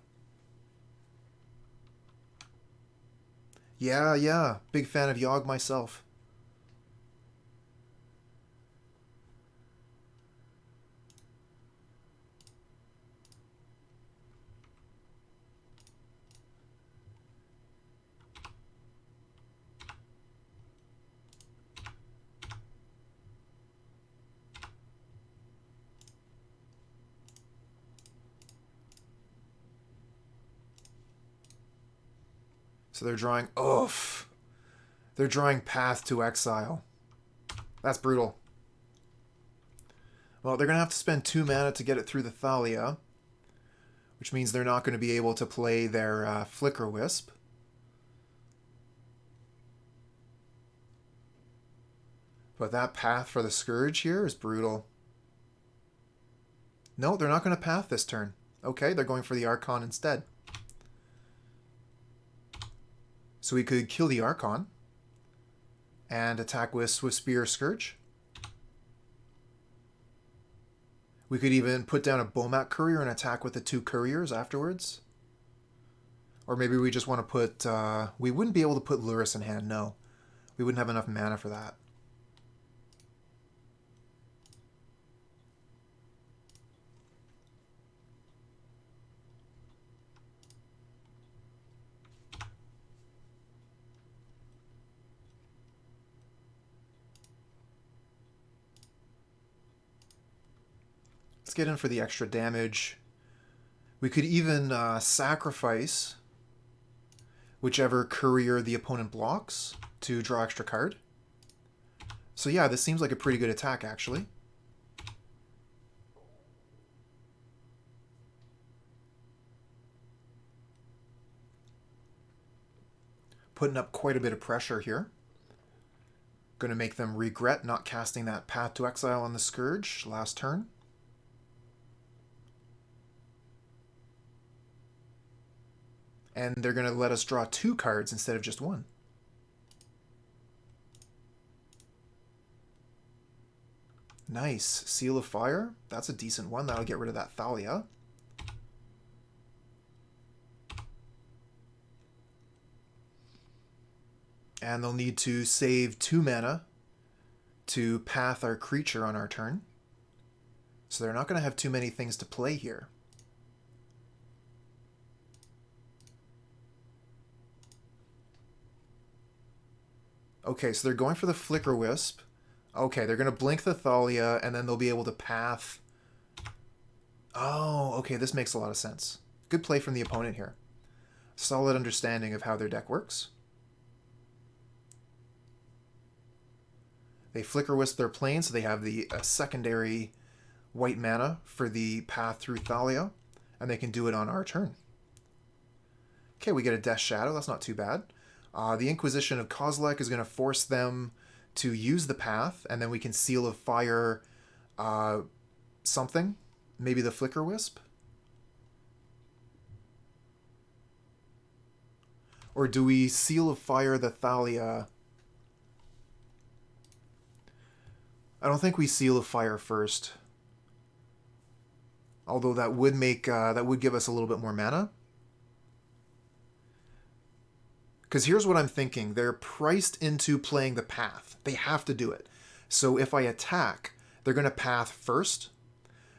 Yeah. Big fan of Yogg myself. So they're drawing... Oof! They're drawing Path to Exile. That's brutal. Well, they're going to have to spend 2 mana to get it through the Thalia, which means they're not going to be able to play their Flicker Wisp. But that path for the Scourge here is brutal. No, they're not going to path this turn. Okay, they're going for the Archon instead. So we could kill the Archon and attack with Swiftspear Scourge. We could even put down a Bomat Courier and attack with the 2 Couriers afterwards. Or maybe we just want to put... we wouldn't be able to put Lurrus in hand, no. We wouldn't have enough mana for that. Let's get in for the extra damage. We could even sacrifice whichever courier the opponent blocks to draw extra card. So yeah, this seems like a pretty good attack, actually. Putting up quite a bit of pressure here. Going to make them regret not casting that Path to Exile on the Scourge last turn. And they're going to let us draw 2 cards instead of just 1. Nice. Seal of Fire. That's a decent one. That'll get rid of that Thalia. And they'll need to save 2 mana to path our creature on our turn. So they're not going to have too many things to play here. Okay, so they're going for the Flicker Wisp. Okay, they're going to blink the Thalia, and then they'll be able to path. Oh, okay, this makes a lot of sense. Good play from the opponent here. Solid understanding of how their deck works. They Flicker Wisp their plane, so they have the secondary white mana for the path through Thalia, and they can do it on our turn. Okay, we get a Death Shadow. That's not too bad. The Inquisition of Kozilek is going to force them to use the path, and then we can Seal of Fire something. Maybe the Flicker Wisp? Or do we Seal of Fire the Thalia? I don't think we Seal of Fire first. Although that would make that would give us a little bit more mana. Because here's what I'm thinking. They're priced into playing the path. They have to do it. So if I attack, they're going to path first,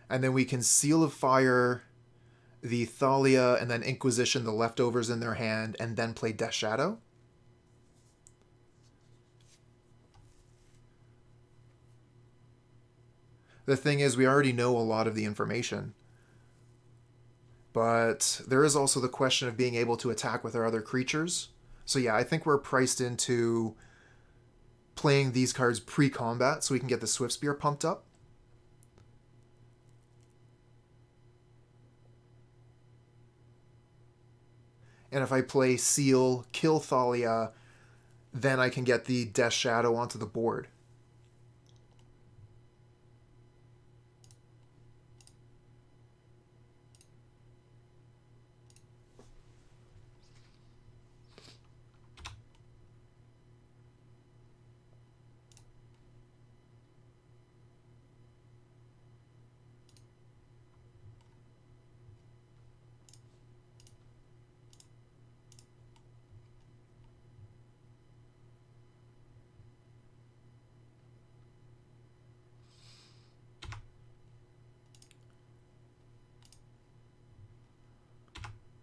and then we can Seal of Fire the Thalia and then Inquisition the leftovers in their hand, and then play Death Shadow. The thing is, we already know a lot of the information. But there is also the question of being able to attack with our other creatures. So yeah, I think we're priced into playing these cards pre-combat so we can get the Swiftspear pumped up. And if I play Seal, kill Thalia, then I can get the Death Shadow onto the board.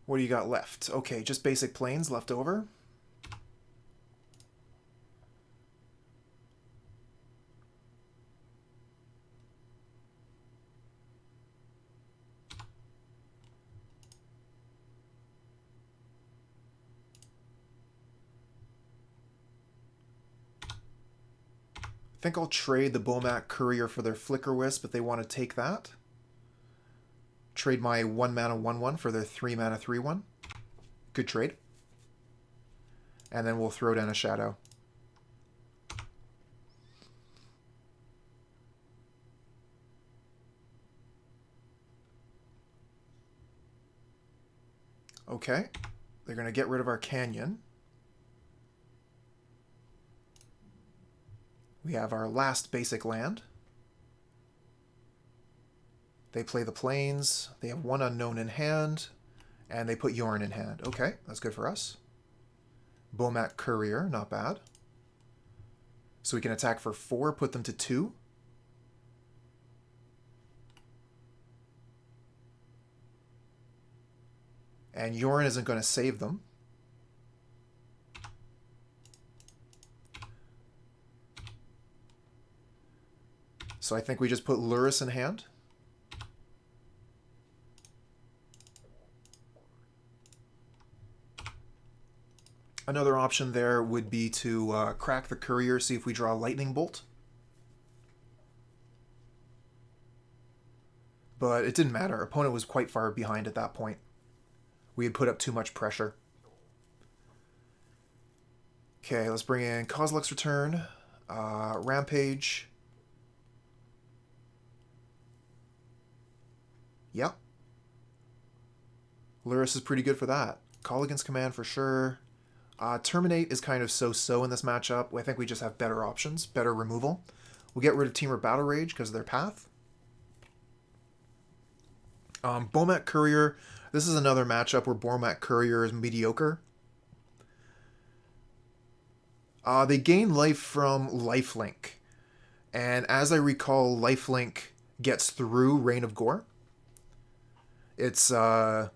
What do you got left? Okay, just basic planes left over. I think I'll trade the Bomat Courier for their Flicker Wisp if they want to take that. Trade my 1 mana 1/1 for their 3 mana 3/1. Good trade. And then we'll throw down a Shadow. Okay. They're going to get rid of our Canyon. We have our last basic land. They play the plains. They have 1 unknown in hand. And they put Yorion in hand. Okay, that's good for us. Bomat Courier, not bad. So we can attack for 4, put them to 2. And Yorion isn't going to save them. So I think we just put Lurrus in hand. Another option there would be to crack the Courier, see if we draw a Lightning Bolt. But it didn't matter. Opponent was quite far behind at that point. We had put up too much pressure. Okay, let's bring in Kozilek's Return, Rampage. Yep. Lurrus is pretty good for that. Kolaghan's Command for sure. Terminate is kind of so-so in this matchup. I think we just have better options, better removal. We'll get rid of Temur Battle Rage because of their path. Bomat Courier. This is another matchup where Bomat Courier is mediocre. They gain life from Lifelink. And as I recall, Lifelink gets through Rain of Gore. It's other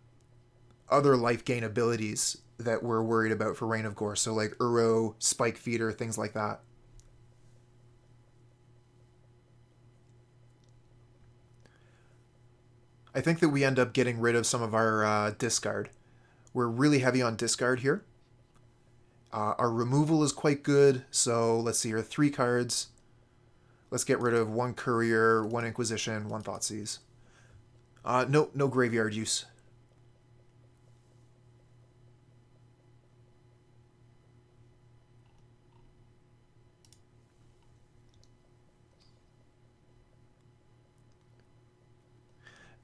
life gain abilities that we're worried about for Rain of Gore. So like Uro, Spike Feeder, things like that. I think that we end up getting rid of some of our discard. We're really heavy on discard here. Our removal is quite good. So let's see here, 3 cards. Let's get rid of 1 Courier, 1 Inquisition, 1 Thoughtseize. No graveyard use.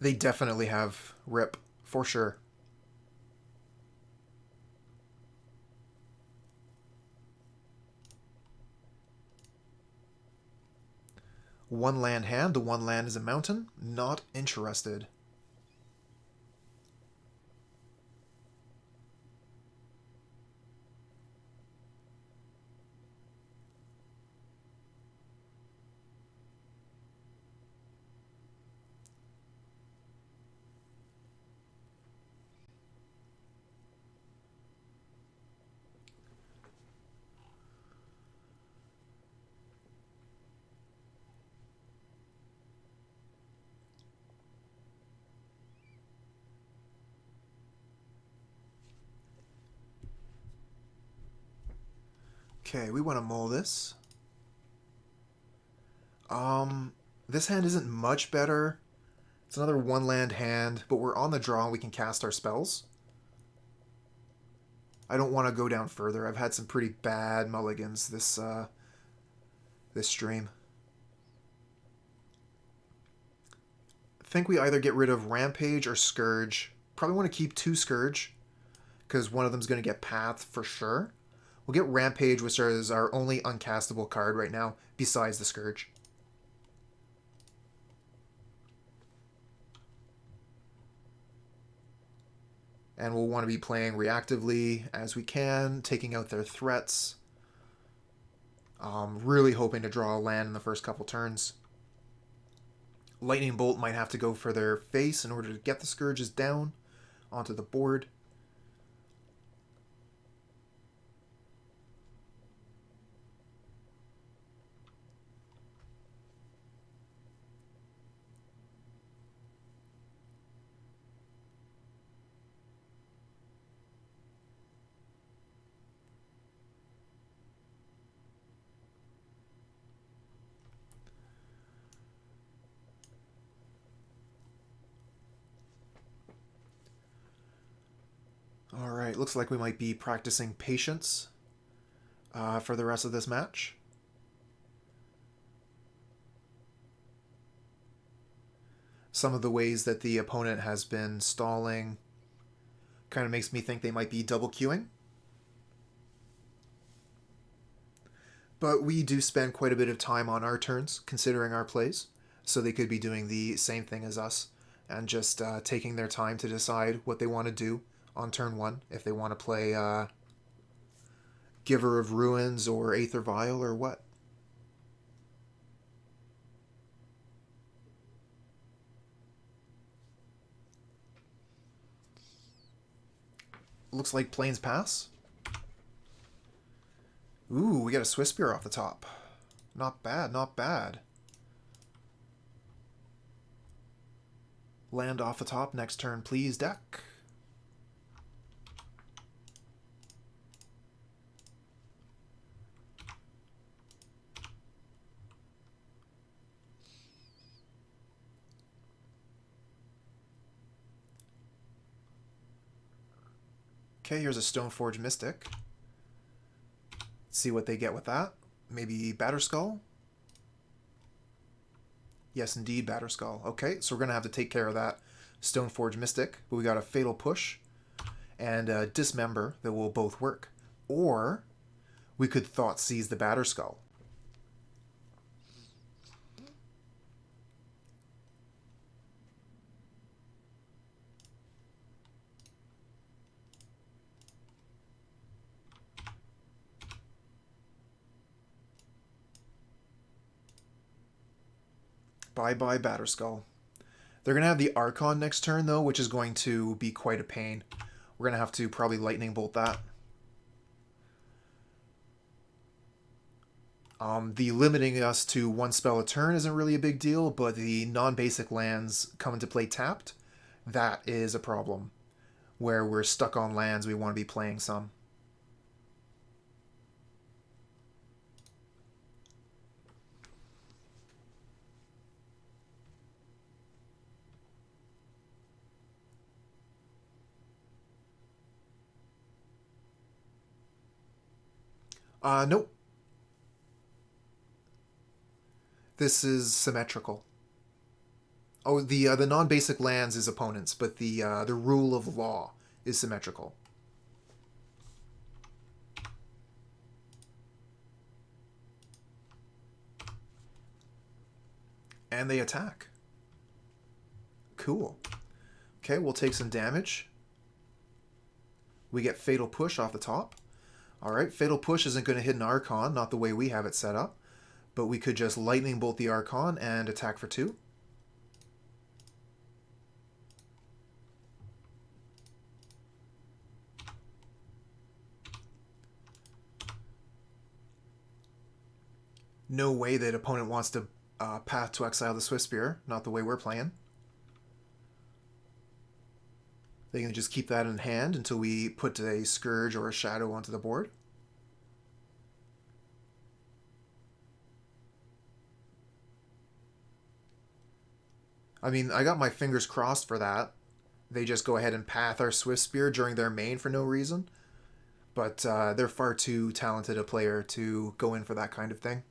They definitely have Rip, for sure. One land hand. The 1 land is a mountain. Not interested. Okay, we want to mull this. This hand isn't much better. It's another one land hand, but we're on the draw and we can cast our spells. I don't want to go down further. I've had some pretty bad mulligans this stream. I think we either get rid of Rampage or Scourge. Probably want to keep 2 Scourge, because one of them's going to get Path for sure. We'll get Rampage, which is our only uncastable card right now, besides the Scourge. And we'll want to be playing reactively as we can, taking out their threats. Really hoping to draw a land in the first couple turns. Lightning Bolt might have to go for their face in order to get the Scourges down onto the board. Alright, looks like we might be practicing patience for the rest of this match. Some of the ways that the opponent has been stalling kind of makes me think they might be double queuing. But we do spend quite a bit of time on our turns, considering our plays, so they could be doing the same thing as us, and just taking their time to decide what they want to do on turn 1, if they want to play Giver of Ruins or Aether Vial or what. Looks like Plains Pass. Ooh, we got a Swiftspear off the top. Not bad, not bad. Land off the top next turn, please, deck. Okay, here's a Stoneforge Mystic. Let's see what they get with that. Maybe Batterskull? Yes, indeed, Batterskull. Okay, so we're going to have to take care of that Stoneforge Mystic. But we got a Fatal Push and a Dismember that will both work. Or we could Thoughtseize the Batterskull. Bye-bye, Batterskull. They're going to have the Archon next turn, though, which is going to be quite a pain. We're going to have to probably Lightning Bolt that. The limiting us to 1 spell a turn isn't really a big deal, but the non-basic lands come into play tapped. That is a problem. Where we're stuck on lands, we want to be playing some. Nope. This is symmetrical. Oh, the non-basic lands is opponents, but the rule of law is symmetrical. And they attack. Cool. Okay, we'll take some damage. We get Fatal Push off the top. Alright, Fatal Push isn't going to hit an Archon, not the way we have it set up. But we could just Lightning Bolt the Archon and attack for 2. No way that opponent wants to Path to Exile the Swiftspear, not the way we're playing. They can just keep that in hand until we put a Scourge or a Shadow onto the board. I mean, I got my fingers crossed for that. They just go ahead and path our Swiftspear during their main for no reason. But they're far too talented a player to go in for that kind of thing.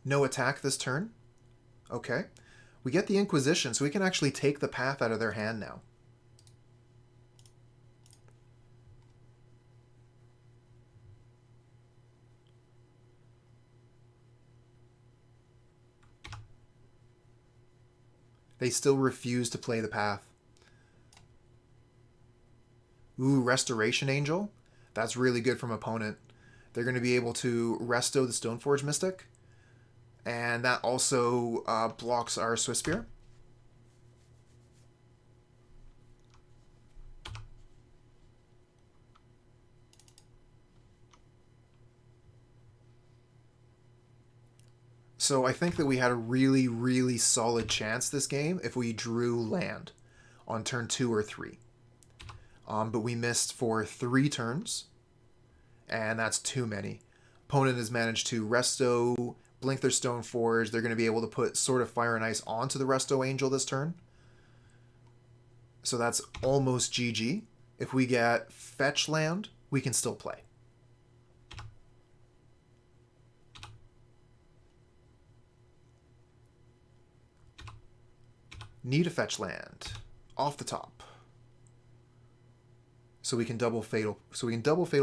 No attack this turn. Okay. We get the Inquisition, so we can actually take the path out of their hand now. They still refuse to play the path. Ooh, Restoration Angel. That's really good from opponent. They're going to be able to resto the Stoneforge Mystic. And that also blocks our Swiftspear. So I think that we had a really, really solid chance this game if we drew land on turn 2 or 3. But we missed for 3 turns, and that's too many. Opponent has managed to resto, blink their Stoneforge. They're going to be able to put Sword of Fire and Ice onto the Resto Angel this turn. So that's almost GG. If we get fetch land, we can still play. Need a fetch land off the top, so we can double fatal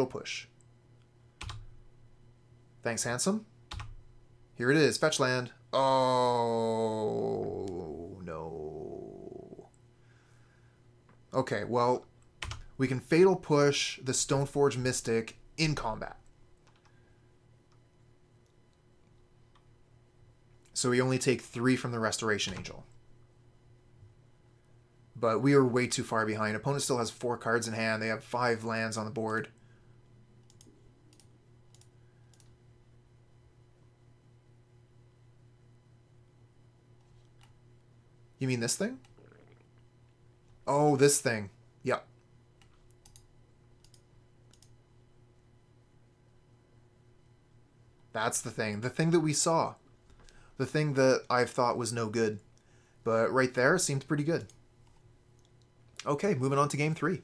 push. Thanks, handsome. Here it is, fetch land. Oh no. Okay, well, we can fatal push the Stoneforge Mystic in combat. So we only take 3 from the Restoration Angel. But we are way too far behind. Opponent still has 4 cards in hand. They have 5 lands on the board. You mean this thing? Oh, this thing. Yep. That's the thing. The thing that we saw. The thing that I thought was no good. But right there seemed pretty good. Okay, moving on to game 3.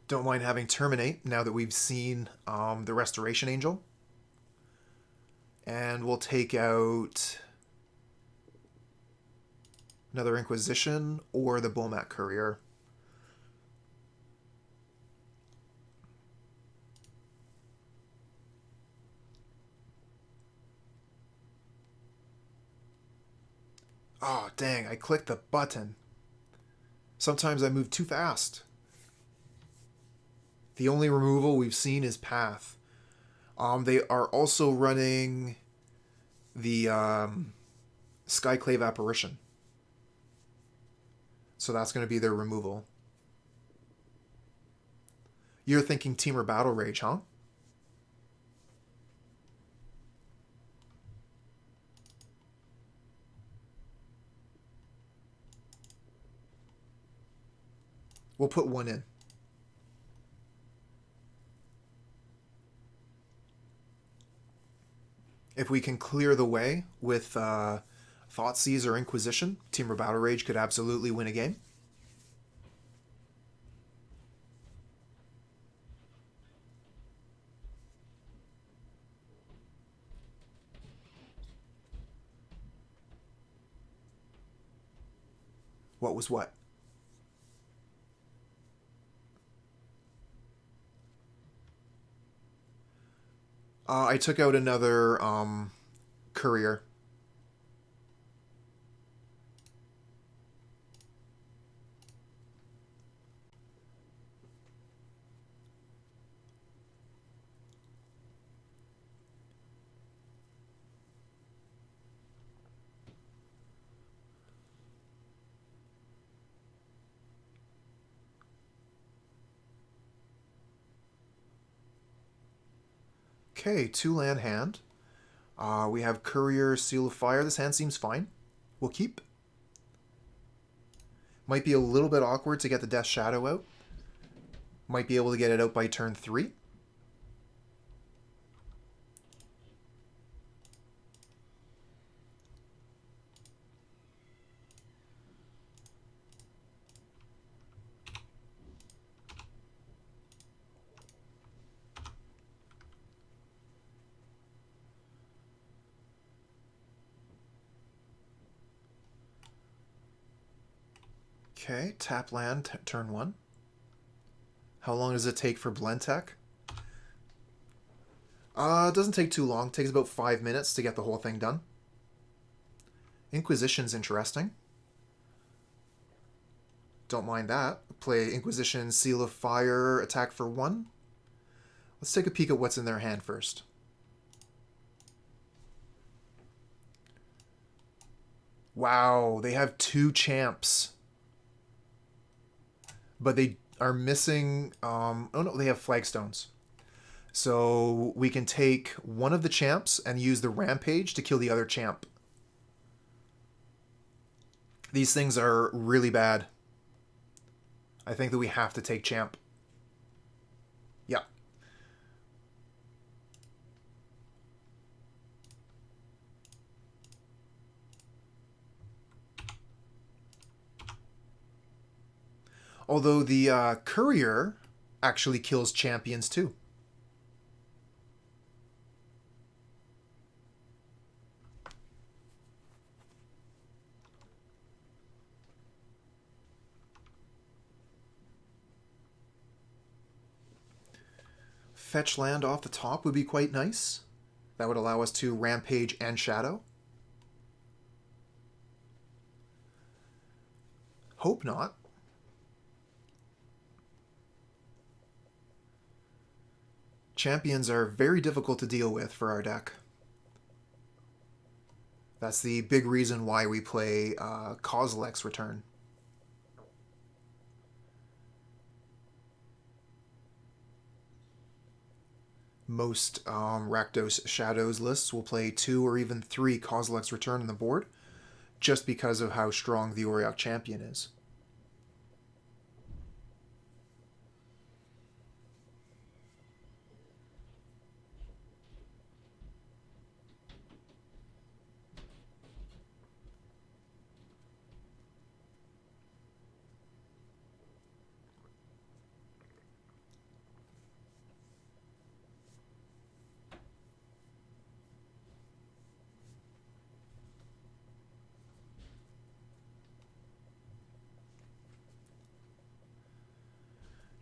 Don't mind having Terminate now that we've seen the Restoration Angel. And we'll take out another Inquisition or the Bomat Courier. Oh, dang, I clicked the button. Sometimes I move too fast. The only removal we've seen is Path. They are also running the Skyclave Apparition. So that's going to be their removal. You're thinking Temur Battle Rage, huh? We'll put 1 in. If we can clear the way with Thoughtseize or Inquisition, Temur Battle Rage could absolutely win a game. What was what? I took out another Courier. Okay, 2 land hand. We have Courier, Seal of Fire. This hand seems fine. We'll keep. Might be a little bit awkward to get the Death Shadow out. Might be able to get it out by turn 3. Okay, tap land, turn 1. How long does it take for Blend Tech? It doesn't take too long. It takes about 5 minutes to get the whole thing done. Inquisition's interesting. Don't mind that. Play Inquisition, Seal of Fire, attack for 1. Let's take a peek at what's in their hand first. Wow, they have 2 champs. But they are missing... oh no, they have flagstones. So we can take one of the champs and use the Rampage to kill the other champ. These things are really bad. I think that we have to take champ. Yeah. Although the Courier actually kills champions too. Fetch land off the top would be quite nice. That would allow us to Rampage and Shadow. Hope not. Champions are very difficult to deal with for our deck. That's the big reason why we play Kozilek's Return. Most Rakdos Shadows lists will play 2 or even 3 Kozilek's Return on the board, just because of how strong the Auriok champion is.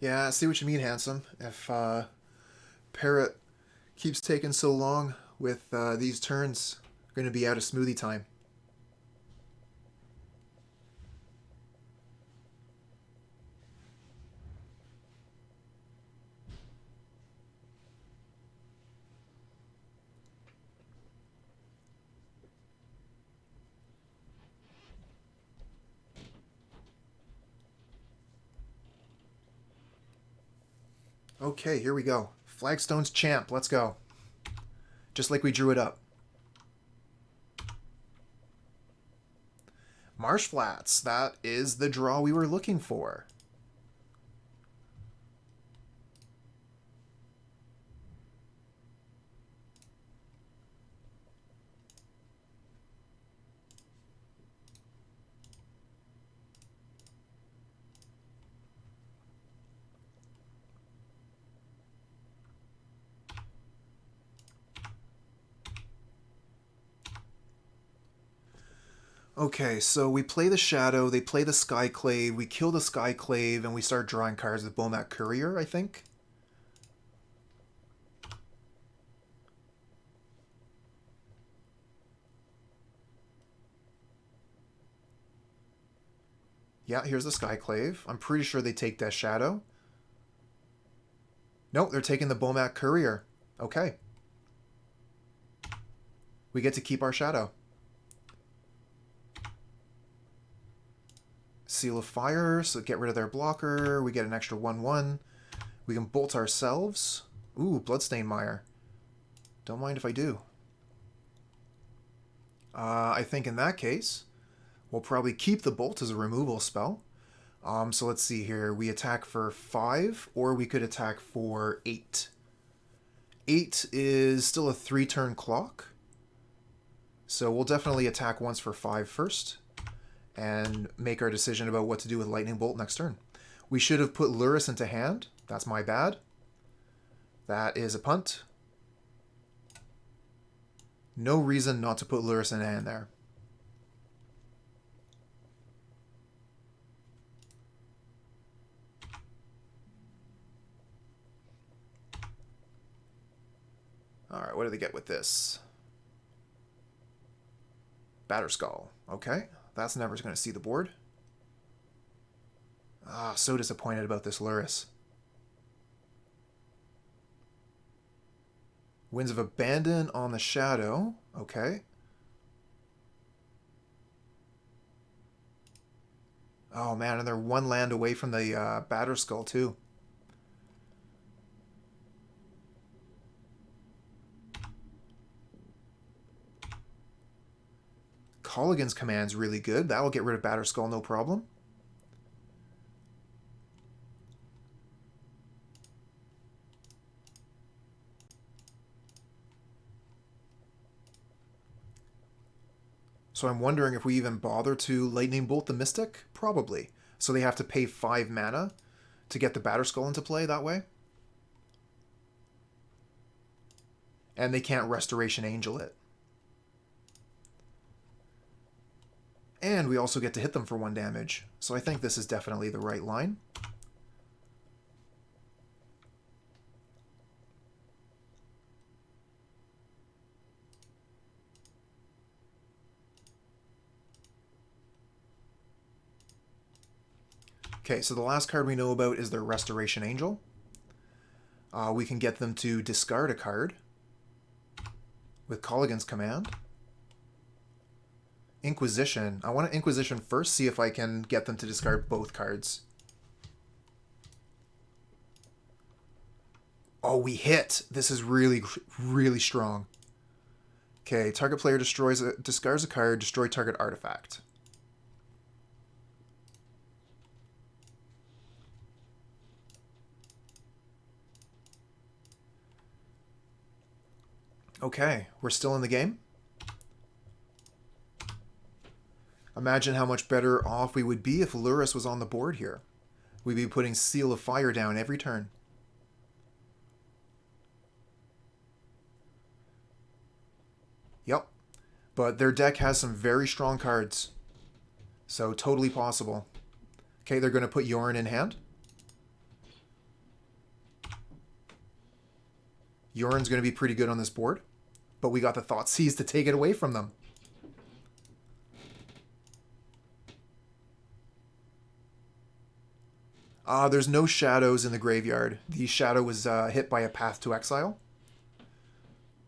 Yeah, I see what you mean, Handsome. If Parrot keeps taking so long with these turns, we're going to be out of smoothie time. Okay, here we go. Flagstone's champ, let's go. Just like we drew it up. Marsh Flats, that is the draw we were looking for. Okay, so we play the Shadow, they play the Skyclave, we kill the Skyclave, and we start drawing cards with Bomat Courier, I think. Yeah, here's the Skyclave. I'm pretty sure they take Death Shadow. No, they're taking the Bomat Courier. Okay. We get to keep our Shadow. Seal of Fire, so get rid of their blocker. We get an extra 1/1. We can bolt ourselves. Ooh, Bloodstained Mire. Don't mind if I do. I think in that case, we'll probably keep the bolt as a removal spell. So let's see here. We attack for 5, or we could attack for 8. 8 is still a 3-turn clock. So we'll definitely attack once for 5 first, and make our decision about what to do with Lightning Bolt next turn. We should have put Lurrus into hand. That's my bad. That is a punt. No reason not to put Lurrus in hand there. Alright, what do they get with this? Batterskull. Okay, that's never going to see the board. Ah, so disappointed about this Lurrus. Winds of Abandon on the Shadow. Okay. Oh man, and they're 1 land away from the Batterskull too. Kolaghan's command's really good. That'll get rid of Batterskull, no problem. So I'm wondering if we even bother to Lightning Bolt the Mystic? Probably. So they have to pay 5 mana to get the Batterskull into play that way. And they can't Restoration Angel it. And we also get to hit them for 1 damage. So I think this is definitely the right line. Okay, so the last card we know about is their Restoration Angel. We can get them to discard a card with Kolaghan's command. Inquisition. I want to Inquisition first, see if I can get them to discard both cards. Oh, we hit! This is really, really strong. Okay, target player discards a card, destroy target artifact. Okay, we're still in the game. Imagine how much better off we would be if Lurrus was on the board here. We'd be putting Seal of Fire down every turn. Yep. But their deck has some very strong cards. So totally possible. Okay, they're going to put Yorion in hand. Yorion's going to be pretty good on this board. But we got the Thoughtseize to take it away from them. There's no shadows in the graveyard. The shadow was hit by a Path to Exile.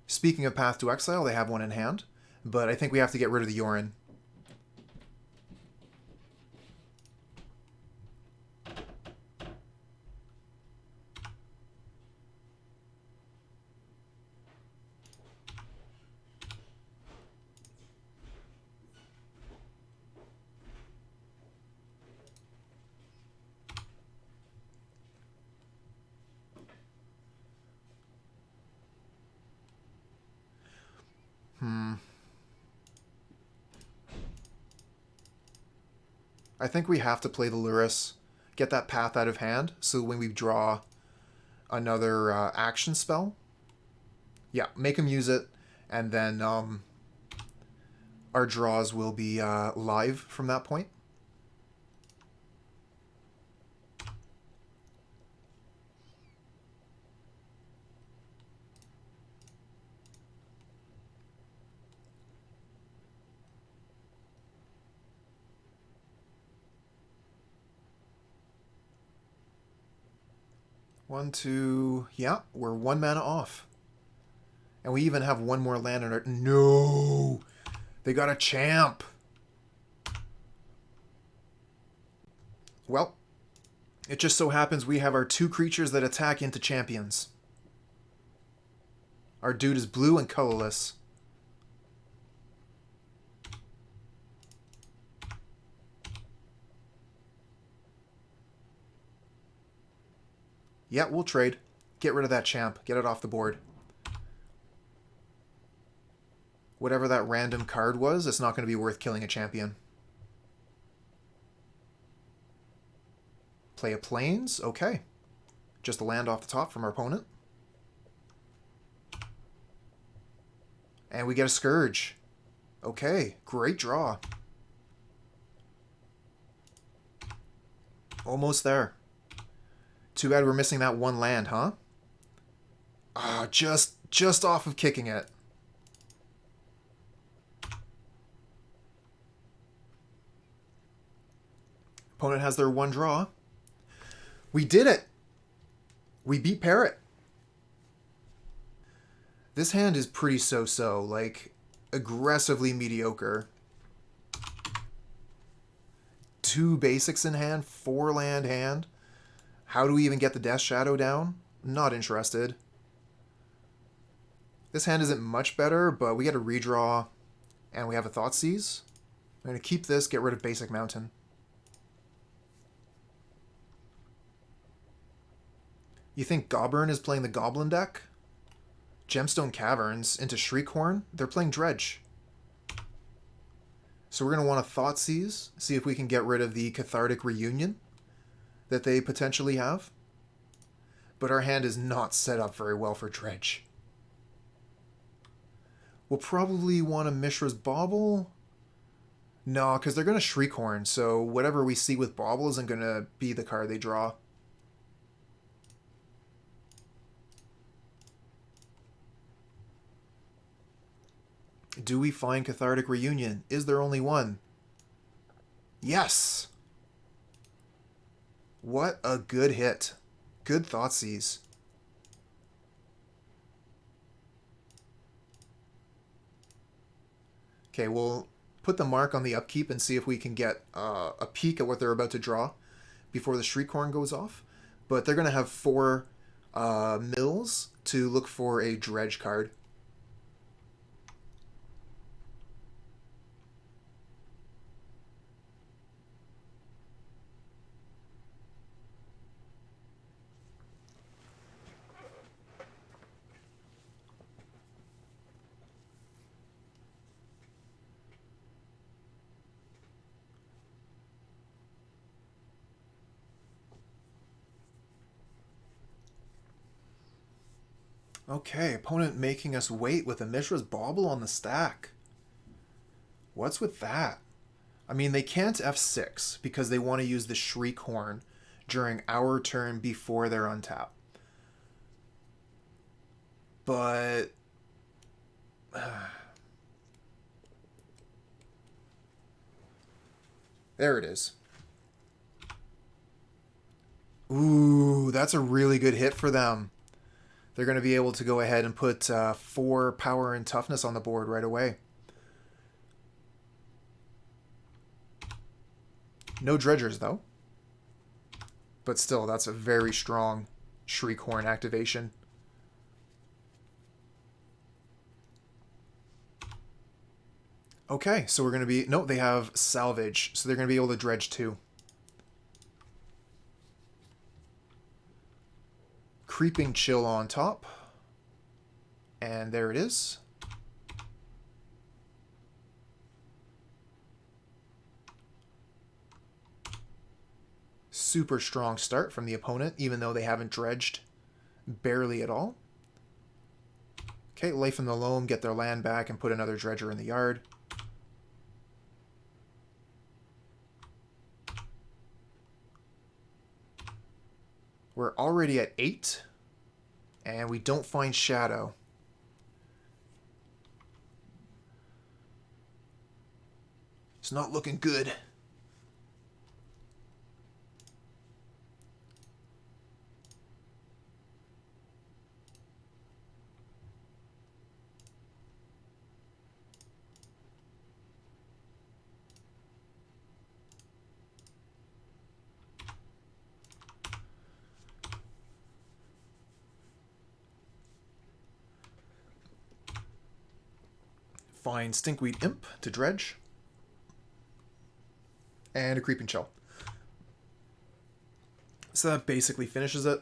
Speaking of Path to Exile, they have one in hand. But I think we have to get rid of the Yorion. I think we have to play the Lurrus, get that path out of hand, so when we draw another action spell, yeah, make him use it, and then our draws will be live from that point. One, two, yeah, we're 1 mana off. And we even have 1 more land in our... No! They got a champ! Well, it just so happens we have our 2 creatures that attack into champions. Our dude is blue and colorless. Yeah, we'll trade. Get rid of that champ. Get it off the board. Whatever that random card was, it's not going to be worth killing a champion. Play a Plains? Okay. Just a land off the top from our opponent. And we get a Scourge. Okay, great draw. Almost there. Too bad we're missing that one land, huh? Ah, just off of kicking it. Opponent has their one draw. We did it! We beat Parrot. This hand is pretty so-so, like, aggressively mediocre. 2 basics in hand, 4 land hand. How do we even get the Death Shadow down? Not interested. This hand isn't much better, but we get a redraw, and we have a Thoughtseize. I'm going to keep this, get rid of Basic Mountain. You think Goburn is playing the Goblin deck? Gemstone Caverns into Shriekhorn? They're playing Dredge. So we're going to want to Thoughtseize, see if we can get rid of the Cathartic Reunion that they potentially have. But our hand is not set up very well for Dredge. We'll probably want a Mishra's Bauble. No, because they're going to Shriekhorn, so whatever we see with Bauble isn't going to be the card they draw. Do we find Cathartic Reunion? Is there only one? Yes! What a good hit. Good Thoughtseize. Okay, we'll put the mark on the upkeep and see if we can get a peek at what they're about to draw before the Shriekhorn goes off. But they're going to have 4 mills to look for a Dredge card. Okay, opponent making us wait with a Mishra's Bauble on the stack. What's with that? I mean, they can't F6 because they want to use the Shriekhorn during our turn before they're untapped. But... there it is. Ooh, that's a really good hit for them. They're going to be able to go ahead and put 4 power and toughness on the board right away. No dredgers, though. But still, that's a very strong Shriekhorn activation. Okay, so we're going to be... no, they have Salvage, so they're going to be able to dredge too. Creeping Chill on top. And there it is. Super strong start from the opponent, even though they haven't dredged barely at all. Okay, Life in the Loam, get their land back and put another dredger in the yard. We're already at 8, and we don't find Shadow. It's not looking good. Find Stinkweed Imp to dredge. And a Creeping Chill. So that basically finishes it.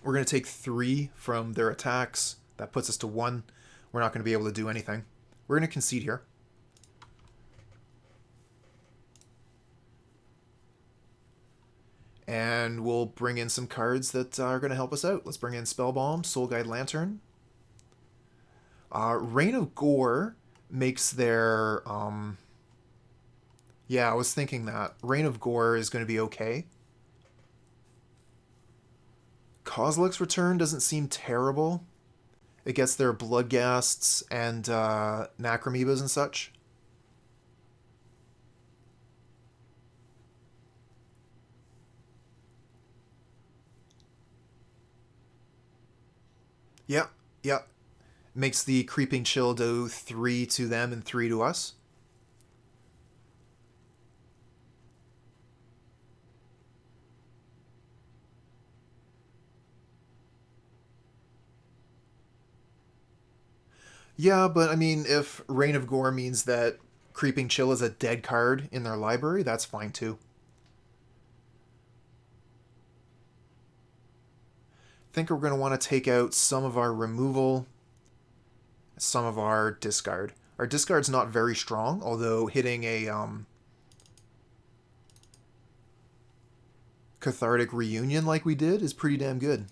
We're going to take 3 from their attacks. That puts us to 1. We're not going to be able to do anything. We're going to concede here. And we'll bring in some cards that are going to help us out. Let's bring in Spellbomb, Soul Guide Lantern. Rain of Gore makes their... yeah, I was thinking that. Rain of Gore is going to be okay. Kozilek's Return doesn't seem terrible. It gets their Bloodghasts and Necromebas and such. Yep, yep. Makes the Creeping Chill do 3 to them and 3 to us. Yeah, but I mean, if Rain of Gore means that Creeping Chill is a dead card in their library, that's fine too. I think we're going to want to take out some of our removal, some of our discard. Our discard's not very strong, although hitting a Cathartic Reunion like we did is pretty damn good.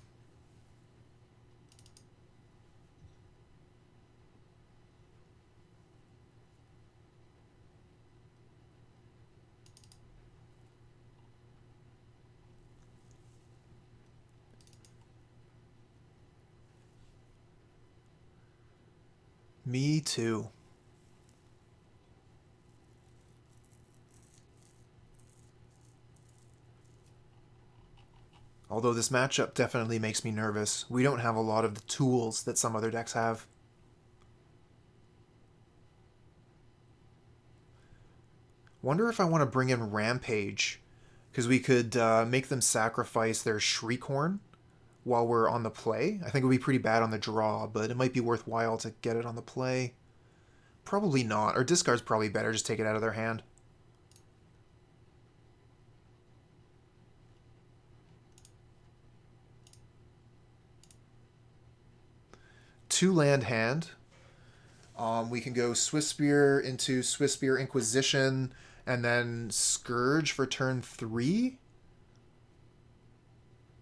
Me too. Although this matchup definitely makes me nervous. We don't have a lot of the tools that some other decks have. Wonder if I want to bring in Rampage, because we could make them sacrifice their Shriekhorn while we're on the play. I think it would be pretty bad on the draw, but it might be worthwhile to get it on the play. Probably not. Our discard's probably better. Just take it out of their hand. Two land hand. We can go Swiftspear into Swiftspear Inquisition and then Scourge for turn 3.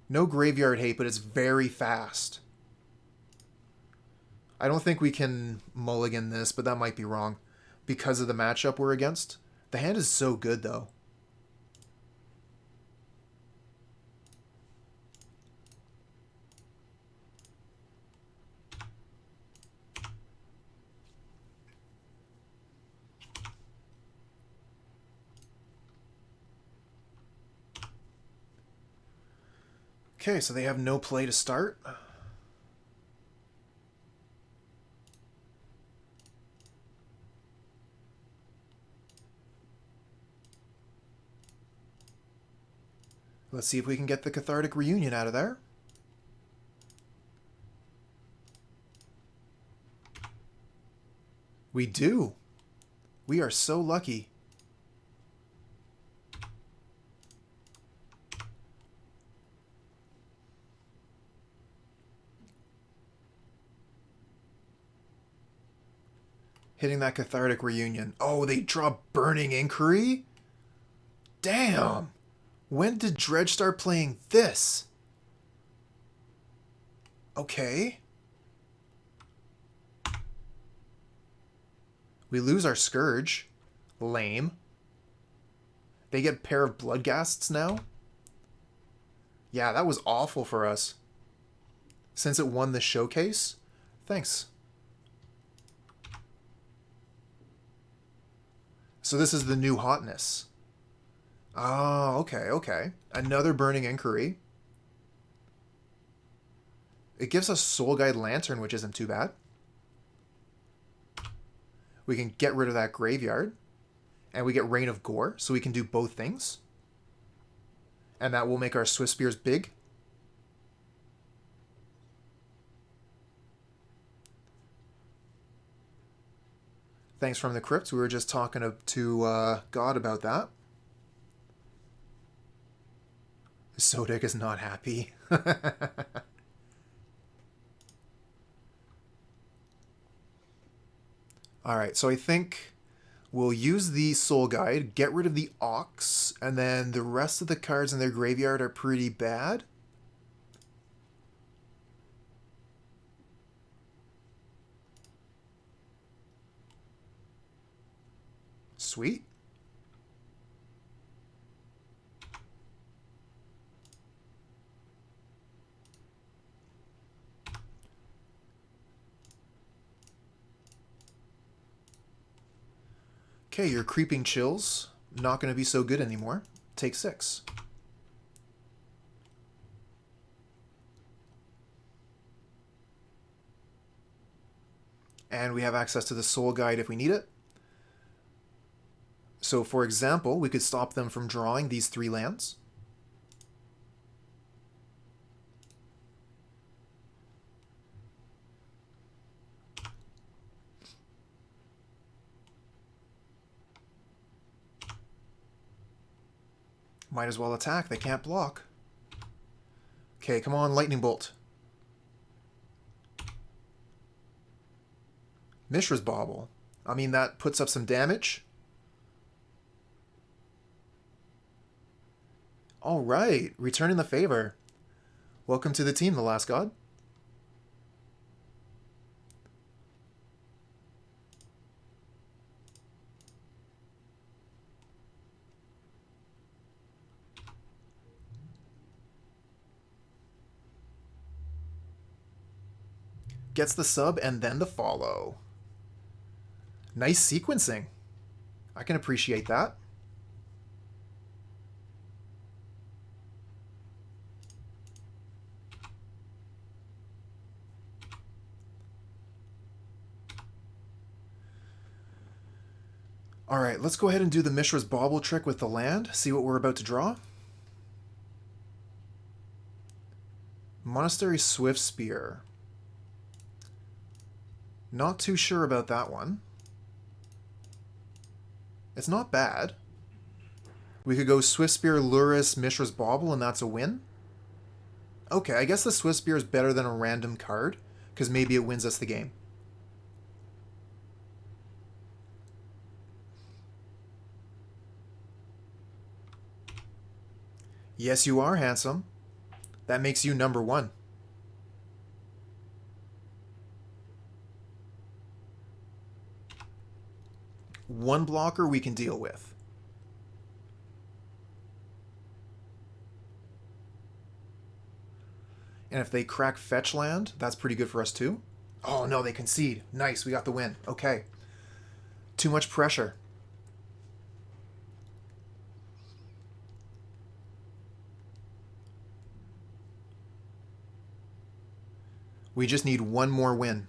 No graveyard hate, but it's very fast. I don't think we can mulligan this, but that might be wrong because of the matchup we're against. The hand is so good, though. Okay, so they have no play to start. Let's see if we can get the Cathartic Reunion out of there. We do. We are so lucky. Hitting that Cathartic Reunion. Oh, they draw Burning Inquiry? Damn! When did Dredge start playing this? Okay. We lose our Scourge. Lame. They get a pair of Bloodghasts now? Yeah, that was awful for us. Since it won the showcase? Thanks. So this is the new hotness. Oh, okay, okay. Another Burning Inquiry. It gives us Soul Guide Lantern, which isn't too bad. We can get rid of that graveyard. And we get Rain of Gore, so we can do both things. And that will make our Swiftspears big. Thanks from the Crypt. We were just talking to God about that. Sodek is not happy. Alright, so I think we'll use the Soul Guide, get rid of the Ox, and then the rest of the cards in their graveyard are pretty bad. Sweet. Okay, your Creeping Chills, not going to be so good anymore. Take 6. And we have access to the Soul Guide if we need it. So, for example, we could stop them from drawing these 3 lands. Might as well attack. They can't block. Okay, come on, Lightning Bolt. Mishra's Bauble. I mean, that puts up some damage. Alright, returning the favor. Welcome to the team, the Last God. Gets the sub and then the follow. Nice sequencing. I can appreciate that. Alright, let's go ahead and do the Mishra's Bauble trick with the land. See what we're about to draw. Monastery Swiftspear. Not too sure about that one. It's not bad. We could go Swiftspear, Lurrus, Mishra's Bauble, and that's a win. Okay, I guess the Swiftspear is better than a random card, because maybe it wins us the game. Yes, you are, handsome. That makes you number 1. One blocker we can deal with. And if they crack fetch land, that's pretty good for us too. Oh no, they concede. Nice, we got the win. Okay. Too much pressure. We just need one more win.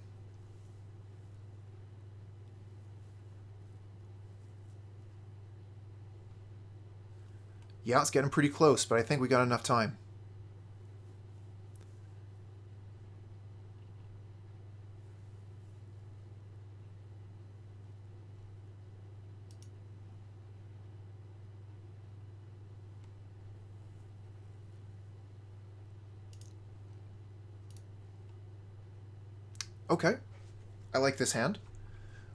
Yeah, it's getting pretty close, but I think we got enough time. Okay, I like this hand.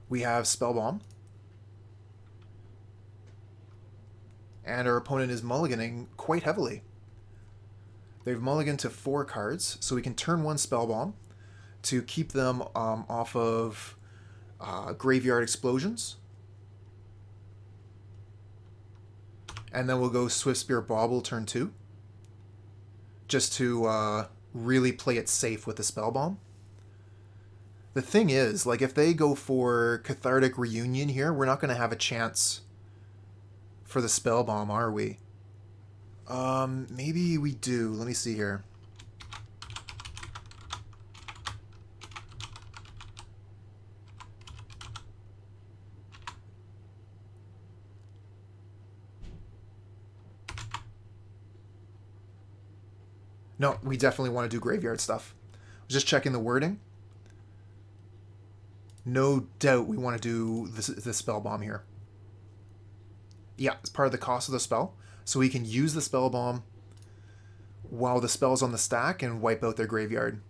We have Spellbomb. And our opponent is mulliganing quite heavily. They've mulliganed to 4 cards, so we can turn 1 Spellbomb to keep them off of Graveyard Explosions. And then we'll go Swiftspear Bauble turn 2. Just to really play it safe with the Spellbomb. The thing is, like, if they go for Cathartic Reunion here, we're not going to have a chance for the Spellbomb, are we? Maybe we do. Let me see here. No, we definitely want to do graveyard stuff. Just checking the wording. No doubt we want to do the Spellbomb here. Yeah, it's part of the cost of the spell. So we can use the Spellbomb while the spell's on the stack and wipe out their graveyard.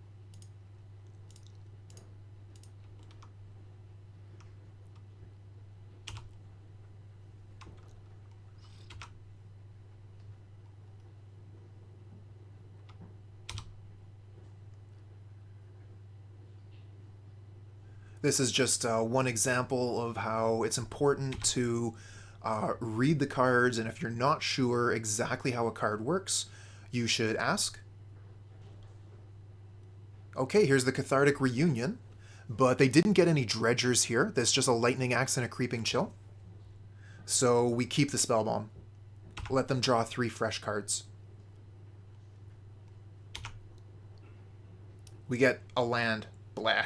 This is just one example of how it's important to read the cards, and if you're not sure exactly how a card works, you should ask. Okay, here's the Cathartic Reunion, but they didn't get any Dredgers here. There's just a Lightning Axe and a Creeping Chill. So we keep the Spellbomb. Let them draw 3 fresh cards. We get a land. Blah.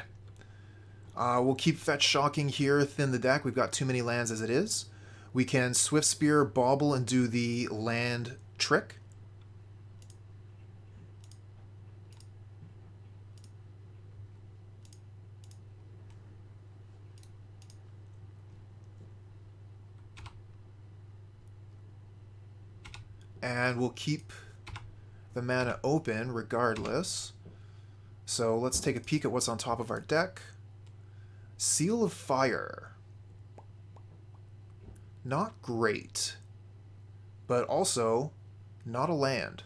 We'll keep Fetch Shocking here, thin the deck. We've got too many lands as it is. We can Swiftspear, Bauble, and do the land trick. And we'll keep the mana open regardless. So let's take a peek at what's on top of our deck. Seal of Fire. Not great, but also not a land.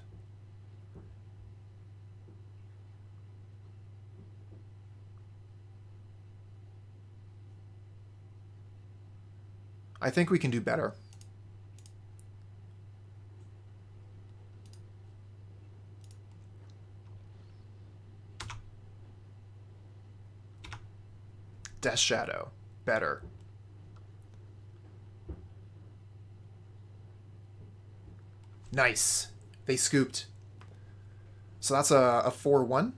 I think we can do better. Death Shadow. Better. Nice. They scooped. So that's a 4-1.